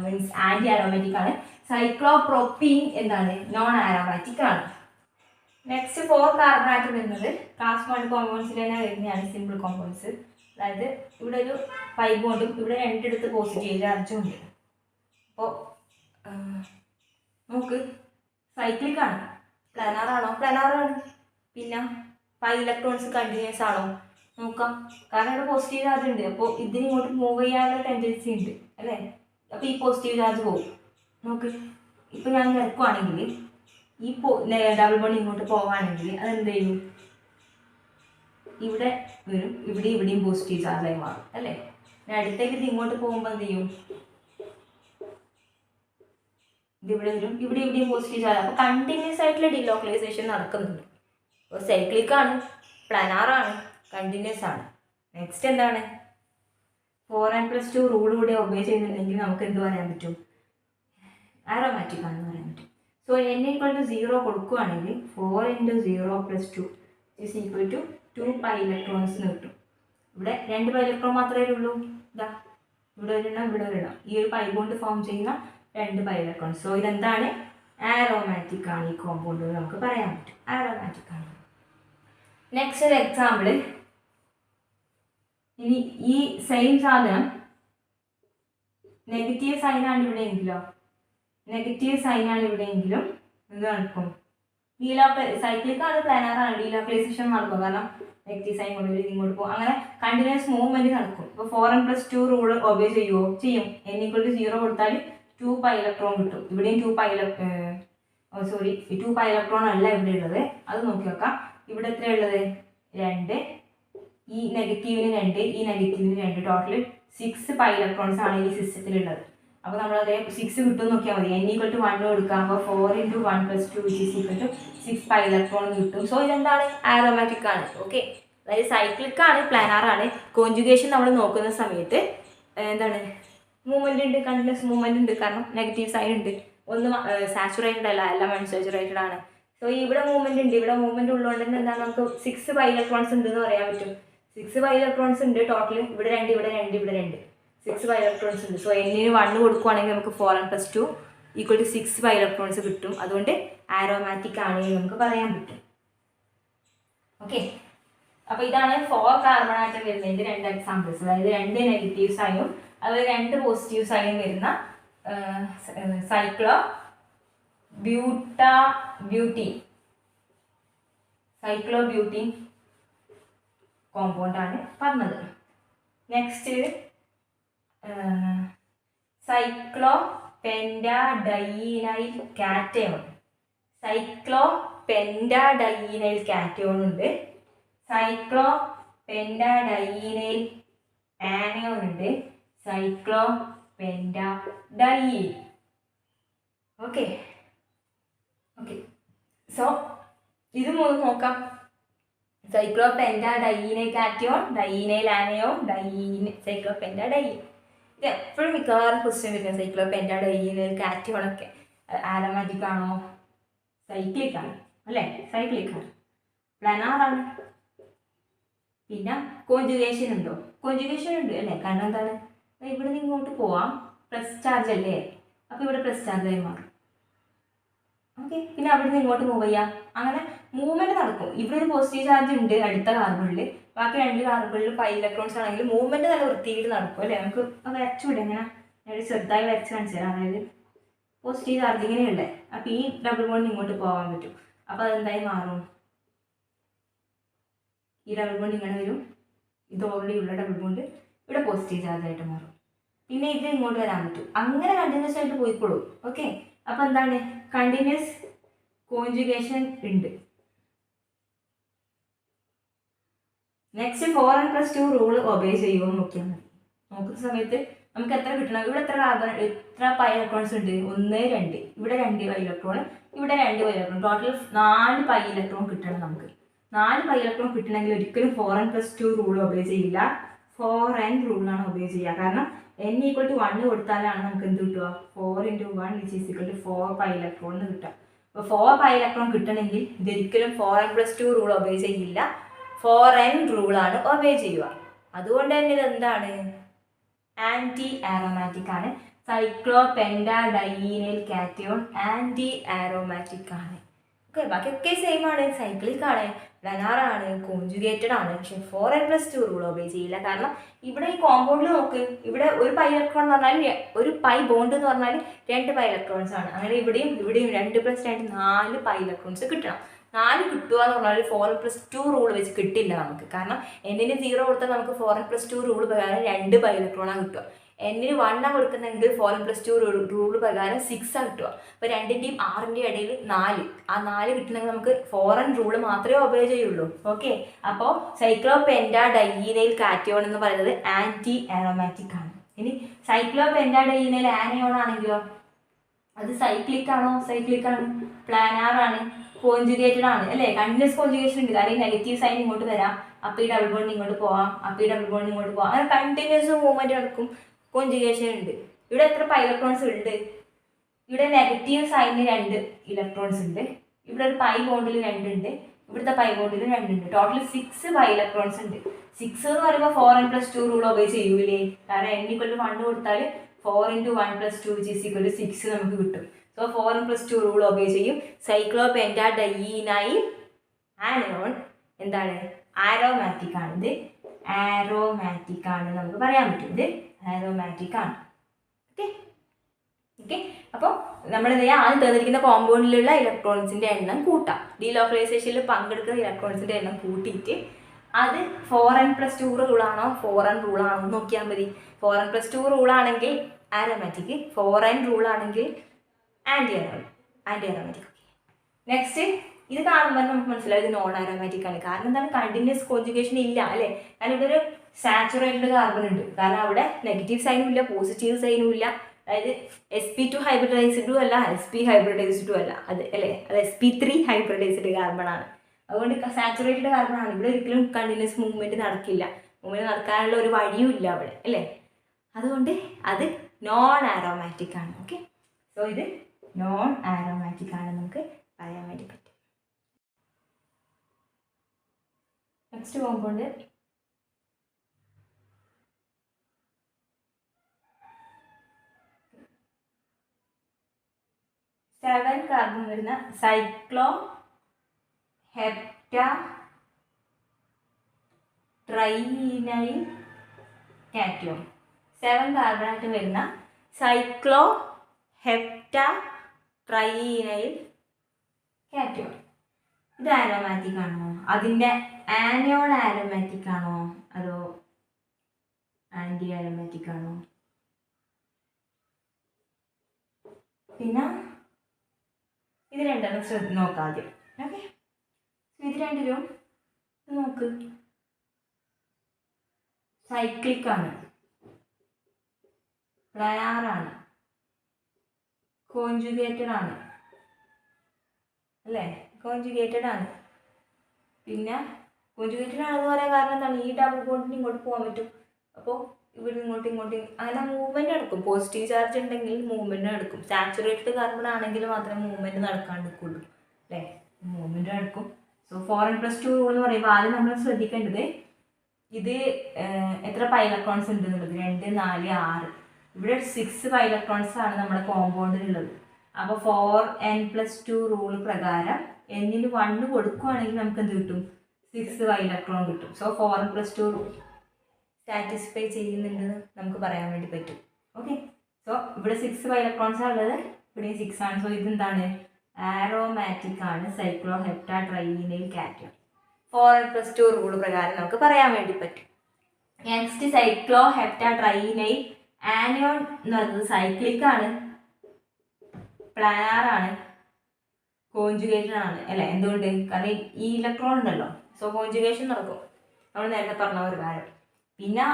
മീൻസ് ആൻറ്റി ആരോമാറ്റിക് ആണ്. സൈക്ലോപ്രോപ്പീൻ എന്താണ്? നോൺ ആരോമാറ്റിക് ആണ്. നെക്സ്റ്റ് 4 കാർബൺ ആറ്റം വരുന്നത് ക്ലാസ് 1 കോമ്പൗണ്ട്സിൽ തന്നെ വരുന്നതാണ്. സിമ്പിൾ കോമ്പൗണ്ട്സ്, അതായത് ഇവിടെ ഒരു പൈ ബോണ്ടും ഇവിടെ 2 പോസിറ്റീവ് ചാർജും ഉണ്ട്. അപ്പോൾ നമുക്ക് സൈക്ലിക് ആണ്. പ്ലാനാറാണോ? പ്ലാനാറാണ്. പിന്നെ പൈ ഇലക്ട്രോൺസ് കണ്ടിന്യൂസ് ആണോ നോക്കാം, കാരണം ഇവിടെ പോസിറ്റീവ് ചാർജ് ഉണ്ട്. അപ്പോൾ ഇതിന് ഇങ്ങോട്ട് മൂവ് ചെയ്യാനുള്ള ടെൻഡൻസി ഉണ്ട് അല്ലേ? അപ്പോൾ ഈ പോസിറ്റീവ് ചാർജ് പോകും. നോക്ക്, ഇപ്പം ഞാൻ കിടക്കുവാണെങ്കിൽ ഈ ഡബിൾ ബോണ്ട് ഇങ്ങോട്ട് പോവുകയാണെങ്കിൽ അതെന്ത് ചെയ്യും, ഇവിടെ വരും, ഇവിടെയും പോസിറ്റീവ് ചാർജായി മാറും അല്ലേ. അടുത്തേക്ക് ഇത് ഇങ്ങോട്ട് പോകുമ്പോൾ എന്ത് ചെയ്യും, ഇതിവിടെ വരും, ഇവിടെയും പോസിറ്റീവ് ചാർജ്. അപ്പോൾ കണ്ടിന്യൂസ് ആയിട്ടുള്ള ഡീലോക്കലൈസേഷൻ നടക്കുന്നുണ്ട്. അപ്പോൾ സൈക്ലിക്കാണ്, പ്ലാനാറാണ്, കണ്ടിന്യൂസ് ആണ്. നെക്സ്റ്റ് എന്താണ്, 4n+2 റൂൾ കൂടെ ഒബേ ചെയ്യുന്നുണ്ടെങ്കിൽ നമുക്ക് എന്ത് പറയാൻ പറ്റും, ആരോമാറ്റിക് ആണെന്ന് പറയാൻ പറ്റും. സോ n=0 കൊടുക്കുകയാണെങ്കിൽ 4 × 0 + 2 = 2 പൈ ഇലക്ട്രോൺസ് കിട്ടും. ഇവിടെ 2 പൈ ഇലക്ട്രോൺ മാത്രമേ ഉള്ളൂ, ഇതാ ഇവിടെ ഒരെണ്ണം ഇവിടെ ഒരെണ്ണം, ഈ ഒരു പൈ ബോണ്ട് ഫോം ചെയ്യുന്ന 2 പൈ ഇലക്ട്രോൺ. സോ ഇതെന്താണ്, ആരോമാറ്റിക് ആണ്. ഈ കോമ്പൗണ്ട് നമുക്ക് പറയാൻ പറ്റും ആരോമാറ്റിക് ആണ്. നെക്സ്റ്റ് ഒരു എക്സാമ്പിൾ, ഇനി ഈ സെയിം സാധനം നെഗറ്റീവ് സൈനാണ് ഇവിടെയെങ്കിലോ, എന്ത് നടക്കും, സൈക്ലിക്കാണ്, പ്ലാനാറാണ്, ഡീലോക്കലൈസേഷൻ നടക്കും. കാരണം നെഗറ്റീവ് സൈൻ കൊണ്ട് ഇങ്ങോട്ട് പോകും, അങ്ങനെ കണ്ടിന്യൂസ് മൂവ്മെന്റ് നടക്കും. ഇപ്പോൾ 4n+2 റൂൾ ഒബേ ചെയ്യും. n=0 കൊടുത്താൽ 2 പൈ ഇലക്ട്രോൺ കിട്ടും. ഇവിടെയും 2 പൈ ഇലക്ട്രോൺ അല്ല ഇവിടെ ഉള്ളത്, അത് നോക്കി നോക്കാം. ഇവിടെ എത്രയാണ് ഉള്ളത്, 2, ഈ നെഗറ്റീവിന് 2, ഈ നെഗറ്റീവിന് 2, ടോട്ടൽ 6 പൈ ഇലക്ട്രോൺസ് ആണ് ഈ സിസ്റ്റത്തിലുള്ളത്. അപ്പോൾ നമ്മളത് 6 കിട്ടും നോക്കിയാൽ മതി. n=1 കൊടുക്കാം. അപ്പോൾ 4 × 1 + 2 = 6 പൈ ഇലക്ട്രോൺ കിട്ടും. സോ ഇതെന്താണ്, ആരോമാറ്റിക് ആണ്. ഓക്കെ, അതായത് സൈക്ലിക്കാണ്, പ്ലാനാറാണ്. കോൺജുഗേഷൻ നമ്മൾ നോക്കുന്ന സമയത്ത് എന്താണ്, മൂവ്മെന്റ് ഉണ്ട്, കണ്ടിന്യൂസ് മൂവ്മെന്റ് ഉണ്ട്. കാരണം നെഗറ്റീവ് സൈൻ ഉണ്ട്, ഒന്നും സാച്ചുറേറ്റഡ് അല്ല, എല്ലാം അൺസാച്ചുറേറ്റഡ് ആണ്. സോ ഇവിടെ മൂവ്മെന്റ് ഉണ്ട്, ഇവിടെ മൂവ്മെന്റ് ഉള്ളതുകൊണ്ട് തന്നെ എന്താണ്, നമുക്ക് 6 പൈ ഇലക്ട്രോൺസ് ഉണ്ട് എന്ന് പറയാൻ പറ്റും. 6 പൈ ഇലക്ട്രോൺസ് ഉണ്ട് ടോട്ടൽ. ഇവിടെ 2, ഇവിടെ 2, 6 പൈ ഇലക്ട്രോൺസ് ഉണ്ട്. സോ n=1 കൊടുക്കുകയാണെങ്കിൽ നമുക്ക് 4n+2 = 6 പൈ ഇലക്ട്രോൺസ് കിട്ടും. അതുകൊണ്ട് ആരോമാറ്റിക് ആണെന്ന് നമുക്ക് പറയാൻ പറ്റും. ഓക്കെ, അപ്പോൾ ഇതാണ് 4 കാർബൺ ആറ്റം വരുന്നതിൻ്റെ 2 എക്സാമ്പിൾസ്. അതായത് 2 നെഗറ്റീവ് സൈനും അതുപോലെ 2 പോസിറ്റീവ് സൈനും വരുന്ന സൈക്ലോബ്യൂട്ടീൻ കോമ്പൗണ്ടാണ് പറഞ്ഞത്. Next cyclopentadienyl cation. Cyclopentadienyl cation ഉണ്ട്, സൈക്ലോപെൻറ്റാഡൈനൈൽ ആനയോൺ ഉണ്ട്, സൈക്ലോപെൻറ്റാഡൈൻ. ഓക്കെ, സോ ഇത് മൂന്നും നോക്കാം. സൈക്ലോപെൻറ്റാഡൈനൈൽ കാറ്റയോൺ, ഡൈനൈൽ ആനയോൺ, സൈക്ലോപെൻറ്റാഡൈൻ. ഇത് എപ്പോഴും മിക്കവാറും ക്വസ്റ്റ്യൻ വരുന്നത് സൈക്ലോപെൻറ്റാഡൈനൈൽ കാറ്റയോൺ ഒക്കെ ആരോമാറ്റിക് ആണോ, സൈക്ലിക് ആണ് അല്ലേ, സൈക്ലിക് ആണ്, പ്ലാനാറാണ്. പിന്നെ കോൺജുഗേഷൻ ഉണ്ടോ, കോൺജുഗേഷൻ ഉണ്ട് അല്ലേ. കാരണം എന്താണ്, ഇവിടെ നിന്ന് ഇങ്ങോട്ട് പോവാം, പ്ലസ് ചാർജ് അല്ലേ, അപ്പോൾ ഇവിടെ പ്ലസ് ചാർജായി മാറും. ഓക്കെ, പിന്നെ അവിടെ നിന്ന് ഇങ്ങോട്ട് മൂവ് ചെയ്യാം, അങ്ങനെ മൂവ്മെന്റ് നടക്കും. ഇവിടെ ഒരു പോസിറ്റീവ് ചാർജ് ഉണ്ട് അടുത്ത കാർബണിൽ, ബാക്കി 2 കാർബണിൽ പൈ ഇലക്ട്രോൺസ് ആണെങ്കിൽ മൂവ്മെന്റ് നല്ല വൃത്തിയിൽ നടക്കും അല്ലേ. നമുക്ക് വരച്ചുകൂടെ, ഇങ്ങനെ ചെറുതായി വരച്ച് കാണിച്ചു തരാം. അതായത് പോസിറ്റീവ് ചാർജ് ഇങ്ങനെയുണ്ട്, അപ്പോൾ ഈ ഡബിൾ ബോണ്ട് ഇങ്ങോട്ട് പോകാൻ പറ്റും. അപ്പോൾ അതെന്തായി മാറും, ഈ ഡബിൾ ബോണ്ട് ഇങ്ങനെ വരും, ഇത് ഓൾറെഡി ഉള്ള ഡബിൾ ബോണ്ട് ഇവിടെ പോസിറ്റീവ് ചാർജ് ആയിട്ട് മാറും. പിന്നെ ഇത് ഇങ്ങോട്ട് വരാൻ പറ്റും, അങ്ങനെ കണ്ടിന്യൂസ് ആയിട്ട് പോയിക്കോളൂ. ഓക്കെ, അപ്പോൾ എന്താണ്, കണ്ടിന്യൂസ് കോൺജുഗേഷൻ ഉണ്ട്. നെക്സ്റ്റ് 4n+2 റൂൾ ഒബേ ചെയ്യുമോ നോക്കിയാൽ മതി. നോക്കുന്ന സമയത്ത് നമുക്ക് എത്ര കിട്ടണം, ഇവിടെ എത്ര പൈ ഇലക്ട്രോൺസ് ഉണ്ട്, 1, 2, ഇവിടെ 2 പൈ ഇലക്ട്രോൺ, ഇവിടെ 2 pi electron, total 4 pi electron കിട്ടണം നമുക്ക്. 4 പൈ ഇലക്ട്രോൺ കിട്ടണമെങ്കിൽ ഒരിക്കലും 4n+2 റൂൾ ഒബേ ചെയ്യില്ല, 4n റൂളാണ് ഒബേ ചെയ്യുക. കാരണം n=1 കൊടുത്താലാണ് നമുക്ക് എന്ത് കിട്ടുക, 4 × 1 = 4 പൈ ഇലക്ട്രോൺ എന്ന് കിട്ടുക. അപ്പോൾ 4 പൈ ഇലക്ട്രോൺ കിട്ടണമെങ്കിൽ ഇതൊരിക്കലും 4n+2 റൂൾ ഒബേ ചെയ്യില്ല, 4n റൂളാണ് ഒബേ ചെയ്യുക. അതുകൊണ്ട് തന്നെ ഇതെന്താണ്, ആൻറ്റി ആരോമാറ്റിക് ആണ്. സൈക്ലോപെൻറ്റാഡൈനൈൽ കാറ്റയോൺ ആൻറ്റി ആരോമാറ്റിക് ആണ്. ഓക്കെ, ബാക്കിയൊക്കെ സെയിം ആണ്, സൈക്ലിക് ആണ്, പ്ലാനാറാണ്, കോൺജുഗേറ്റഡ് ആണ്. പക്ഷെ 4n+2 റൂൾ ഒബേ ചെയ്യില്ല. കാരണം ഇവിടെ ഈ കോമ്പൗണ്ടിൽ നോക്ക്, ഇവിടെ ഒരു പൈ ഇലക്ട്രോൺ എന്ന് പറഞ്ഞാൽ, ഒരു പൈ ബോണ്ട് എന്ന് പറഞ്ഞാൽ 2 പൈ ഇലക്ട്രോൺസ് ആണ്. അങ്ങനെ ഇവിടെയും 2 + 2 4 പൈ ഇലക്ട്രോൺസ് കിട്ടണം. 4 കിട്ടുക എന്ന് പറഞ്ഞാൽ 4n+2 റൂൾ വെച്ച് കിട്ടില്ല നമുക്ക്. കാരണം n-ന് 0 കൊടുത്താൽ നമുക്ക് 4n+2 റൂൾ പ്രകാരം 2 പൈ ഇലക്ട്രോണാണ് കിട്ടുക. എന്നിന് 1 ആണ് കൊടുക്കുന്നതെങ്കിൽ 4n+2 റൂൾ പ്രകാരം 6 ആണ് കിട്ടുക. അപ്പോൾ 2ൻ്റെയും 6ൻ്റെയും ഇടയിൽ 4, ആ 4 കിട്ടണമെങ്കിൽ നമുക്ക് 4n റൂൾ മാത്രമേ ഒബേ ചെയ്യുള്ളൂ. ഓക്കെ, അപ്പോൾ സൈക്ലോപെൻറ്റാഡൈനൈൽ കാറ്റയോൺ എന്ന് പറയുന്നത് ആൻറ്റി ആരോമാറ്റിക് ആണ്. ഇനി സൈക്ലോപെൻറ്റാഡൈനൈൽ ആനയോൺ ആണെങ്കിലോ അത് സൈക്ലിക് ആണോ? സൈക്ലിക് ആണ്. പ്ലാനാർ ആണ്. കോൺജുഗേറ്റഡ് ആണ് അല്ലേ? കണ്ടിന്യൂസ് കോൺജുഗേഷൻ ഉണ്ട്. കാരണം ഈ നെഗറ്റീവ് സൈൻ ഇങ്ങോട്ട് വരാം, അപ്പോൾ ഈ ഡബിൾ ബോണ്ട് ഇങ്ങോട്ട് പോവാം, അപ്പോൾ ഈ ഡബിൾ ബോണ്ട് ഇങ്ങോട്ട് പോവാം, അങ്ങനെ കണ്ടിന്യൂസ് മൂവ്മെന്റ് നടക്കും. കോൺജുഗേഷൻ ഉണ്ട്. ഇവിടെ എത്ര പൈ ഇലക്ട്രോൺസ് ഉണ്ട്? ഇവിടെ നെഗറ്റീവ് സൈനിന് 2 ഇലക്ട്രോൺസ് ഉണ്ട്. ഇവിടെ ഒരു പൈ ബോണ്ടിൽ 2 ഉണ്ട്. ഇവിടുത്തെ പൈ ബോണ്ടിൽ 2 ഉണ്ട്. ടോട്ടൽ 6 പൈ ഇലക്ട്രോൺസ് ഉണ്ട്. 6 എന്ന് പറയുമ്പോൾ 4n+2 റൂൾ ഒബേ ചെയ്യൂലേ? കാരണം n=1 കൊടുത്താൽ 4 × 1+2 = 6 നമുക്ക് കിട്ടും. സോ 4n+2 റൂൾ ഒബേ ചെയ്യും. സൈക്ലോപെൻറ്റാഡൈനൈൽ ആനയോൺ എന്താണ്? ആരോമാറ്റിക് ആണ്. ഇത് ആരോമാറ്റിക് ആണ് നമുക്ക് പറയാൻ പറ്റും. ഇത് ആരോമാറ്റിക് ആണ്. ഓക്കെ ഓക്കെ അപ്പോൾ നമ്മൾ എന്ത് ചെയ്യുക? ആദ്യം തന്നിരിക്കുന്ന കോമ്പൗണ്ടിലുള്ള ഇലക്ട്രോൺസിൻ്റെ എണ്ണം കൂട്ടാം. ഡീലോക്കലൈസേഷനിൽ പങ്കെടുക്കുന്ന ഇലക്ട്രോൺസിൻ്റെ എണ്ണം കൂട്ടിയിട്ട് അത് 4n+2 റൂളാണോ 4n റൂളാണോ നോക്കിയാൽ മതി. 4n+2 റൂളാണെങ്കിൽ ആരോമാറ്റിക്, 4n റൂളാണെങ്കിൽ ആൻറ്റി ആരോമാറ്റിക്. നെക്സ്റ്റ് ഇത് കാണുമ്പോൾ നമുക്ക് മനസ്സിലാവും ഇത് നോൺ ആരോമാറ്റിക് ആണ്. കാരണം എന്താണ്? കണ്ടിന്യൂസ് കോൺജുഗേഷൻ ഇല്ല അല്ലേ? കാരണം ഇവിടെ ഒരു സാച്ചുറേറ്റഡ് കാർബൺ ഉണ്ട്. കാരണം അവിടെ നെഗറ്റീവ് സൈനും ഇല്ല, പോസിറ്റീവ് സൈനും ഇല്ല. അതായത് sp2 ഹൈബ്രിഡൈസ്ഡും അല്ല, sp ഹൈബ്രിഡൈസ്ഡും അല്ല, അത് അല്ലേ? അത് sp3 ഹൈബ്രിഡൈസ്ഡ് കാർബൺ ആണ്. അതുകൊണ്ട് സാച്ചുറേറ്റഡ് കാർബൺ ആണ്. ഇവിടെ ഒരിക്കലും കണ്ടിന്യൂസ് മൂവ്മെന്റ് നടക്കില്ല. മൂവ്മെന്റ് നടക്കാനുള്ള ഒരു വഴിയും ഇല്ല അവിടെ അല്ലേ? അതുകൊണ്ട് അത് നോൺ ആരോമാറ്റിക് ആണ്. ഓക്കെ, സോ ഇത് നോൺ ആരോമാറ്റിക് ആണ് നമുക്ക് പറയാൻ വേണ്ടി പറ്റും. നെക്സ്റ്റ് കോമ്പൗണ്ട് സെവൻ കാർബൺ വരുന്ന സൈക്ലോ ഹെപ്റ്റാട്രൈനൈൽ കാറ്റയോൺ. 7 കാർബണായിട്ട് വരുന്ന സൈക്ലോ ഹെപ്റ്റാട്രൈനൈൽ കാറ്റയോൺ. ഇത് ആരോമാറ്റിക് ആണോ? അതിൻ്റെ ആനയോൺ ആരോമാറ്റിക് ആണോ അതോ ആൻറ്റി ആരോമാറ്റിക് ആണോ? പിന്നെ ഇത് രണ്ടെണ്ണം നോക്കാം ആദ്യം. ഓക്കെ, ഇത് രണ്ടിലും നോക്ക് സൈക്ലിക് ആണ്, പ്ലാനാറാണ്, കോൺജുഗേറ്റഡ് ആണ് അല്ലേ? കോൺജുഗേറ്റഡ് ആണ്. പിന്നെ കോൺജുഗേറ്റഡ് ആണെന്ന് പറയാൻ കാരണം എന്താണ്? ഈ ഡബിൾ ബോണ്ടിന് ഇങ്ങോട്ട് പോകാൻ പറ്റും. അപ്പോൾ ഇവിടെ ഇങ്ങോട്ടും അങ്ങനെ മൂവ്മെന്റ് നടക്കും. പോസിറ്റീവ് ചാർജ് ഉണ്ടെങ്കിൽ മൂവ്മെന്റ് നടക്കും. സാച്ചുറേറ്റഡ് കാർബൺ ആണെങ്കിൽ മാത്രമേ മൂവ്മെന്റ് നടക്കാണ്ടിരിക്കുള്ളൂ അല്ലേ? മൂവ്മെന്റ് നടക്കും. സോ 4n+2 റൂൾ എന്ന് പറയുമ്പോൾ ആദ്യം നമ്മൾ ശ്രദ്ധിക്കേണ്ടത് ഇത് എത്ര പൈ ഇലക്ട്രോൺസ് ഉണ്ട് എന്നുള്ളത്. 2, 4, 6. ഇവിടെ 6 പൈ ഇലക്ട്രോൺസ് ആണ് നമ്മുടെ കോമ്പൗണ്ടിലുള്ളത്. അപ്പോൾ 4n+2 റൂൾ പ്രകാരം എന്നിന് 1 കൊടുക്കുകയാണെങ്കിൽ നമുക്ക് എന്ത് കിട്ടും? 6 പൈ ഇലക്ട്രോൺ കിട്ടും. സോ 4n+2 റൂൾ സാറ്റിസ്ഫൈ ചെയ്യുന്നുണ്ടെന്ന് നമുക്ക് പറയാൻ വേണ്ടി പറ്റും. ഓക്കെ, സോ ഇവിടെ 6 പൈ ഇലക്ട്രോൺസ് ആണ് ഉള്ളത്, ഇവിടെയും 6 ആണ്. സോ ഇതെന്താണ്? ആരോമാറ്റിക് ആണ് സൈക്ലോ ഹെപ്റ്റാട്രൈനൈൽ കാറ്റയോൺ. 4n+2 റൂൾ പ്രകാരം നമുക്ക് പറയാൻ വേണ്ടി പറ്റും. നെക്സ്റ്റ് സൈക്ലോ ഹെപ്റ്റാട്രൈനൈൽ ആനയോൺ എന്ന് പറയുന്നത് സൈക്ലിക് ആണ്, പ്ലാനാർ ആണ്, കോൺജുഗേഷൻ ആണ് അല്ലേ? എന്തുകൊണ്ട്? കാരണം ഈ ഇലക്ട്രോൺ ഉണ്ടല്ലോ, സോ കോൺജുഗേഷൻ നടക്കും. നമ്മൾ നേരത്തെ പറഞ്ഞ ഒരു കാര്യം. പിന്നെ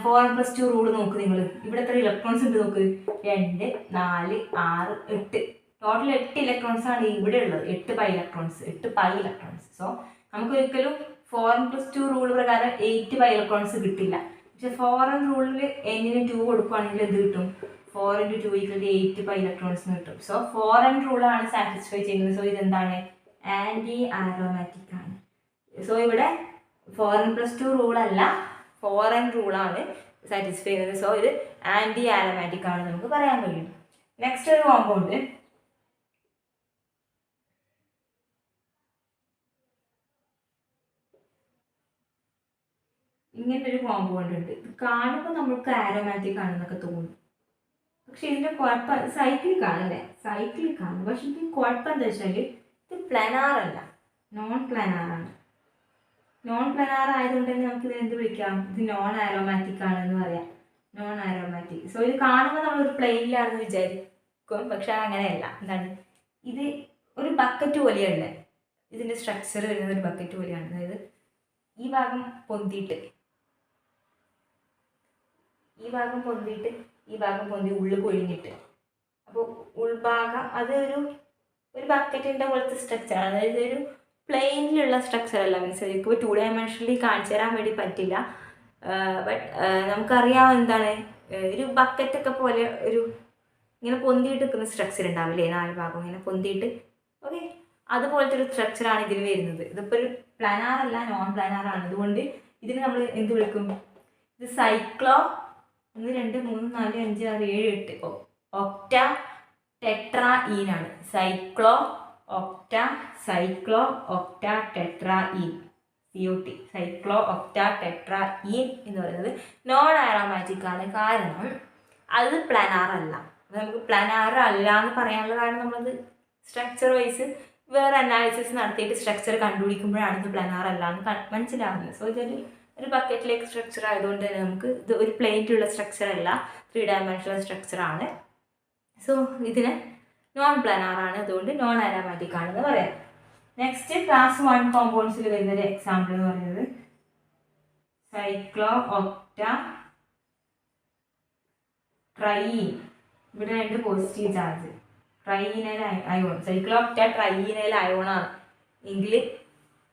4n+2 റൂൾ നോക്ക് നിങ്ങൾ. ഇവിടെ എത്ര ഇലക്ട്രോൺസ് ഉണ്ട് നോക്ക്? 2, 4, 6, 8. ടോട്ടൽ 8 ഇലക്ട്രോൺസ് ആണ് ഇവിടെ ഉള്ളത്. 8 പൈ ഇലക്ട്രോൺസ്. സോ നമുക്ക് ഒരിക്കലും 4n+2 റൂൾ പ്രകാരം 8 പൈ ഇലക്ട്രോൺസ് കിട്ടില്ല. പക്ഷെ 4n റൂളിൽ എന്നിന് 2 കൊടുക്കുകയാണെങ്കിൽ എന്ത് കിട്ടും? 4 × 2 = 8 പൈ ഇലക്ട്രോൺസ് കിട്ടും. സോ 4n റൂളാണ് സാറ്റിസ്ഫൈ ചെയ്യുന്നത്. സോ ഇതെന്താണ്? ആൻറ്റി ആരോമാറ്റിക് ആണ്. സോ ഇവിടെ 4n+2 റൂളല്ല, 4n റൂളാണ് സാറ്റിസ്ഫൈ ചെയ്യുന്നത്. സോ ഇത് ആൻറ്റി ആരോമാറ്റിക് ആണ് നമുക്ക് പറയാൻ കഴിയും. നെക്സ്റ്റ് ഒരു കോമ്പൗണ്ട് ഇങ്ങനത്തെ ഒരു കോമ്പൗണ്ട് ഉണ്ട്. ഇത് കാണുമ്പോൾ നമുക്ക് ആരോമാറ്റിക് ആണെന്നൊക്കെ തോന്നും. പക്ഷെ ഇതിൻ്റെ കുഴപ്പം സൈക്ലിക് ആണല്ലേ? സൈക്ലിക് ആണ്. പക്ഷെ ഇതിന് കുഴപ്പം എന്താ വെച്ചാൽ ഇത് പ്ലാനാർ അല്ല, നോൺ പ്ലാനാർ ആണ്. നോൺ പ്ലാനാർ ആയതുകൊണ്ട് തന്നെ നമുക്ക് ഇത് എന്ത് വിളിക്കാം? ഇത് നോൺ ആരോമാറ്റിക് ആണെന്ന് പറയാം. Non aromatic. സോ ഇത് കാണുമ്പോൾ നമ്മളൊരു പ്ലെയിനിലാണെന്ന് വിചാരിക്കും, പക്ഷെ അങ്ങനെയല്ല. എന്താണ് ഇത്? ഒരു ബക്കറ്റ് പോലെയല്ല ഇതിൻ്റെ സ്ട്രക്ചർ വരുന്നത്, ഒരു ബക്കറ്റ് പോലെയാണ്. അതായത് ഈ ഭാഗം പൊന്തിയിട്ട് ഈ ഭാഗം പൊന്തി ഉള്ളിൽ പൊഴിഞ്ഞിട്ട്, അപ്പോൾ ഉൾഭാഗം അത് ഒരു ബക്കറ്റിൻ്റെ പോലത്തെ സ്ട്രക്ചറാണ്. അതായത് ഒരു പ്ലെയിനിലുള്ള സ്ട്രക്ചർ അല്ല. മീൻസ് ഇപ്പോൾ 2 ഡയമെൻഷനിൽ കാണിച്ചു തരാൻ വേണ്ടി പറ്റില്ല. ബട്ട് നമുക്കറിയാം എന്താണ്, ഒരു ബക്കറ്റൊക്കെ പോലെ ഇങ്ങനെ പൊന്തിയിട്ട് നിൽക്കുന്ന സ്ട്രക്ചർ ഉണ്ടാവില്ലേ, 4 ഭാഗം ഇങ്ങനെ പൊന്തിയിട്ട്. ഓക്കെ, അതുപോലത്തെ ഒരു സ്ട്രക്ചറാണ് ഇതിന് വരുന്നത്. ഇതിപ്പോൾ ഒരു പ്ലാനാർ അല്ല, നോൺ പ്ലാനാർ ആണ്. അതുകൊണ്ട് ഇതിന് നമ്മൾ എന്ത് വിളിക്കും? ഇത് സൈക്ലോ 1 2 3 4 5 6 7 8 ഒക്ട ടെട്രാ ഈനാണ്. Cyclooctatetraene, COT, cyclooctatetraene എന്ന് പറയുന്നത് നോൺ ആരോമാറ്റിക് ആണ്. കാരണം അത് പ്ലാനാർ അല്ല. നമുക്ക് പ്ലാനാർ അല്ല എന്ന് പറയാനുള്ള കാരണം നമ്മളത് സ്ട്രക്ചർ വൈസ് വേറെ അനാലിസിസ് നടത്തിയിട്ട് സ്ട്രക്ചർ കണ്ടുപിടിക്കുമ്പോഴാണ് ഇത് പ്ലാനാർ അല്ല എന്ന് മനസ്സിലാവുന്നത്. സോ ഒരു ബക്കറ്റിലേക്ക് സ്ട്രക്ചർ ആയതുകൊണ്ട് തന്നെ നമുക്ക് ഇത് ഒരു പ്ലേറ്റിലുള്ള സ്ട്രക്ചർ അല്ല, 3 ഡയമെൻഷണൽ സ്ട്രക്ചറാണ്. സോ ഇതിന് നോൺ പ്ലാനാർ ആണ്, അതുകൊണ്ട് നോൺ ആരോമാറ്റിക് ആണെന്ന് പറയാം. നെക്സ്റ്റ് ക്ലാസ് 1 കോമ്പൗണ്ട്സിൽ വരുന്നൊരു എക്സാമ്പിൾ എന്ന് പറയുന്നത് സൈക്ലോ ഒക്ട ട്രൈൻ. ഇവിടെ 2 positive charge, trienyl ion. Cyclooctatrienyl അയോണാണ് എങ്കിൽ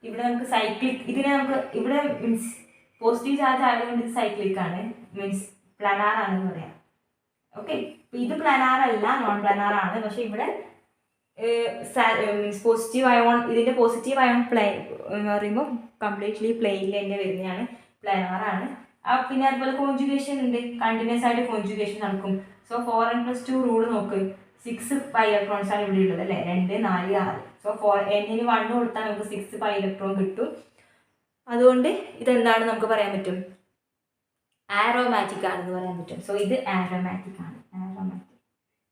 ഇവിടെ നമുക്ക് സൈക്ലിക്, ഇതിനെ നമുക്ക് ഇവിടെ മീൻസ് പോസിറ്റീവ് ചാർജ് ആയതുകൊണ്ട് ഇത് സൈക്ലിക് ആണ്, മീൻസ് പ്ലാനാർ ആണെന്ന് പറയാം. ഓക്കെ, ഇത് പ്ലാനാർ അല്ല, നോൺ പ്ലാനാർ ആണ്. പക്ഷെ ഇവിടെ മീൻസ് പോസിറ്റീവ് അയോൺ, ഇതിൻ്റെ പോസിറ്റീവ് അയോൺ എന്ന് പറയുമ്പോൾ കംപ്ലീറ്റ്ലി പ്ലെയിനിൽ തന്നെ വരുന്നതാണ്, പ്ലാനാർ ആണ്. പിന്നെ അതുപോലെ കോൺജുഗേഷൻ ഉണ്ട്, കണ്ടിന്യൂസ് ആയിട്ട് കോൺജുഗേഷൻ നടക്കും. സോ 4n+2 റൂൾ നോക്ക്, 6 പൈ ഇലക്ട്രോൺസ് ആണ് ഇവിടെ ഉള്ളത് അല്ലേ, 2 4 6. സോ n-ന് 1 കൊടുത്താൽ നമുക്ക് 6 പൈ ഇലക്ട്രോൺ കിട്ടും. അതുകൊണ്ട് ഇതെന്താണ് നമുക്ക് പറയാൻ പറ്റും? ആരോമാറ്റിക് ആണെന്ന് പറയാൻ പറ്റും. സോ ഇത് ആരോമാറ്റിക് ആണ്, ആരോമാറ്റിക്.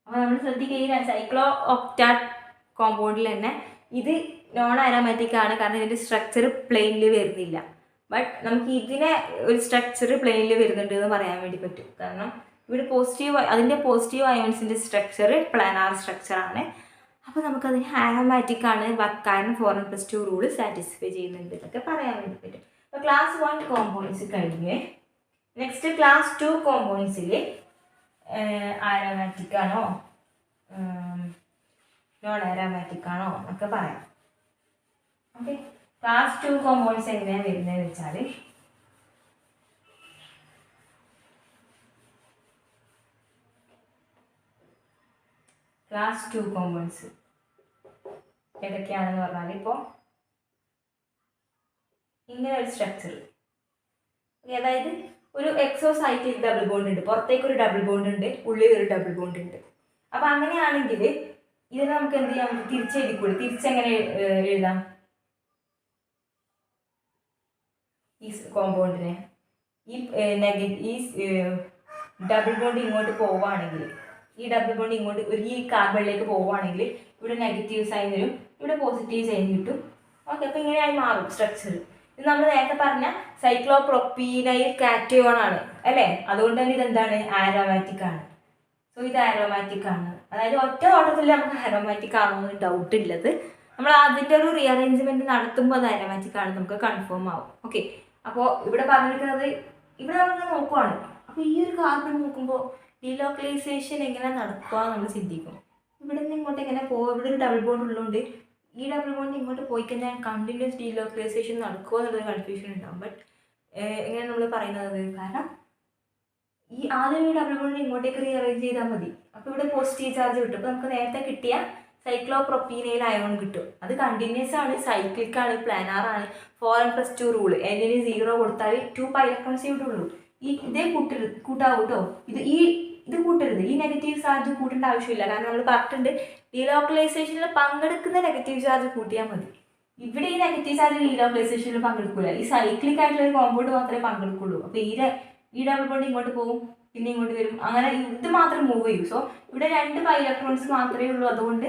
അപ്പോൾ നമ്മൾ ശ്രദ്ധിക്കുക, സൈക്ലോ ഒക്ട കോമ്പൗണ്ടിൽ തന്നെ ഇത് നോൺ ആരോമാറ്റിക് ആണ്, കാരണം ഇതിൻ്റെ സ്ട്രക്ചർ പ്ലെയിനിൽ വരുന്നില്ല. ബട്ട് നമുക്ക് ഇതിനെ ഒരു സ്ട്രക്ചർ പ്ലെയിനിൽ വരുന്നുണ്ട് എന്ന് പറയാൻ വേണ്ടി പറ്റും. കാരണം ഇവിടെ അതിൻ്റെ പോസിറ്റീവ് അയോൺസിൻ്റെ സ്ട്രക്ചർ പ്ലാനാർ സ്ട്രക്ചറാണ്. അപ്പോൾ നമുക്കതിന് ആരോമാറ്റിക് ആണ്, കാരണം 4n+2 റൂള് സാറ്റിസ്ഫൈ ചെയ്യുന്നുണ്ട് എന്നൊക്കെ പറയാൻ വേണ്ടി പറ്റും. അപ്പോൾ ക്ലാസ് 1 കോമ്പൗണ്ട്സ് കഴിഞ്ഞ് നെക്സ്റ്റ് ക്ലാസ് 2 കോമ്പൗണ്ട്സിൽ ആരോമാറ്റിക് ആണോ നോൺ ആരോമാറ്റിക് ആണോ എന്നൊക്കെ പറയാം. ഓക്കെ, ക്ലാസ് 2 കോമ്പൗണ്ട്സ് എങ്ങനെയാണ് വരുന്നതെന്ന് വെച്ചാൽ ക്ലാസ് 2 കോമ്പൗണ്ട്സ് ഏതൊക്കെയാണെന്ന് പറഞ്ഞാൽ, ഇപ്പോൾ ഇങ്ങനെ ഒരു സ്ട്രക്ചർ, അതായത് ഒരു എക്സോസൈക്ലിക് ഡബിൾ ബോണ്ട് ഉണ്ട്, പുറത്തേക്ക് ഒരു ഡബിൾ ബോണ്ട് ഉണ്ട്, ഉള്ളിൽ ഒരു ഡബിൾ ബോണ്ട് ഉണ്ട്. അപ്പോൾ അങ്ങനെയാണെങ്കിൽ ഇതിനെ നമുക്ക് എന്ത് ചെയ്യാൻ പറ്റും? തിരിച്ചെഴുതിക്കൂടി. തിരിച്ചെങ്ങനെ എഴുതാം? ഈ കോമ്പൗണ്ടിനെ ഈ ഡബിൾ ബോണ്ട് ഇങ്ങോട്ട് പോവുകയാണെങ്കിൽ, ഈ ഡബിൾ ബോണ്ട് ഇങ്ങോട്ട് ഈ കാർബണിലേക്ക് പോവുകയാണെങ്കിൽ ഇവിടെ നെഗറ്റീവ് സൈൻ വരും, ഇവിടെ പോസിറ്റീവ് സൈൻ കിട്ടും. ഓക്കെ, അപ്പോൾ ഇങ്ങനെയായി മാറും സ്ട്രക്ചർ. ഇത് നമ്മൾ നേരത്തെ പറഞ്ഞ സൈക്ലോപ്രൊപ്പീനൈൽ കാറ്റയോൺ ആണ് അല്ലേ, അതുകൊണ്ട് തന്നെ ഇതെന്താണ്? ആരോമാറ്റിക് ആണ്. സോ ഇത് ആരോമാറ്റിക് ആണ്. അതായത് ഒറ്റ ഓട്ടത്തിൽ നമുക്ക് ആരോമാറ്റിക് ആണോ എന്ന് ഡൗട്ട് ഉള്ളത്, നമ്മൾ അതിൻ്റെ ഒരു റീഅറേഞ്ച്മെൻറ്റ് നടത്തുമ്പോൾ അത് ആരോമാറ്റിക് ആണ് നമുക്ക് കൺഫേം ആവും. ഓക്കെ, അപ്പോൾ ഇവിടെ പറഞ്ഞിരിക്കുന്നത്, ഇവിടെ നമ്മൾ നോക്കുവാണ്. അപ്പോൾ ഈ ഒരു കാർബൺ നോക്കുമ്പോൾ ഡീലോക്കലൈസേഷൻ എങ്ങനെ നടക്കുക നമ്മൾ ചിന്തിക്കും. ഇവിടെ നിന്ന് ഇങ്ങോട്ട് എങ്ങനെ പോകും? ഇവിടെ ഒരു ഡബിൾ ബോണ്ട് ഉള്ളതുകൊണ്ട് ഈ ഡബിൾ ബോണ്ട് ഇങ്ങോട്ട് പോയി കഴിഞ്ഞാൽ കണ്ടിന്യൂസ് ഡീലോക്കലൈസേഷൻ നടക്കുമോ എന്നുള്ളൊരു കൺഫ്യൂഷൻ ഉണ്ടാകും. ബട്ട് എങ്ങനെ നമ്മൾ പറയുന്നത്? കാരണം ഈ ആദ്യം ഈ ഡബിൾ ബോണ്ട് ഇങ്ങോട്ടേക്ക് റീഅറേഞ്ച് ചെയ്താൽ മതി. അപ്പോൾ ഇവിടെ പോസിറ്റീവ് ചാർജ് കിട്ടും. അപ്പോൾ നമുക്ക് നേരത്തെ കിട്ടിയ സൈക്ലോപ്രൊപ്പീനൈൽ അയോൺ കിട്ടും. അത് കണ്ടിന്യൂസ് ആണ്, സൈക്ലിക് ആണ്, പ്ലാനാർ ആണ്. 4n+2 റൂള്, n-ന് 0 കൊടുത്താൽ 2 പൈ ഇലക്ട്രോൺസേ കിട്ടുള്ളൂ. ഇതേ കൂട്ടാവും കേട്ടോ. ഇത് കൂട്ടരുത്, ഈ നെഗറ്റീവ് ചാർജ് കൂട്ടേണ്ട ആവശ്യമില്ല. കാരണം നമ്മൾ പറഞ്ഞിട്ടുണ്ട് ഡീലോക്കലൈസേഷനിൽ പങ്കെടുക്കുന്ന നെഗറ്റീവ് ചാർജ് കൂട്ടിയാൽ മതി. ഇവിടെ ഈ നെഗറ്റീവ് ചാർജ് ഡീലോക്കലൈസേഷനിൽ പങ്കെടുക്കില്ല. ഈ സൈക്ലിക് ആയിട്ടുള്ള ഒരു കോമ്പൗണ്ട് മാത്രമേ പങ്കെടുക്കുള്ളൂ. അപ്പോൾ ഈ ഡബിൾ ബോണ്ട് ഇങ്ങോട്ട് പോകും, പിന്നെ ഇങ്ങോട്ട് വരും, അങ്ങനെ ഇത് മാത്രം മൂവ് ചെയ്യും. സോ ഇവിടെ 2 പൈ ഇലക്ട്രോൺസ് മാത്രമേ ഉള്ളൂ. അതുകൊണ്ട്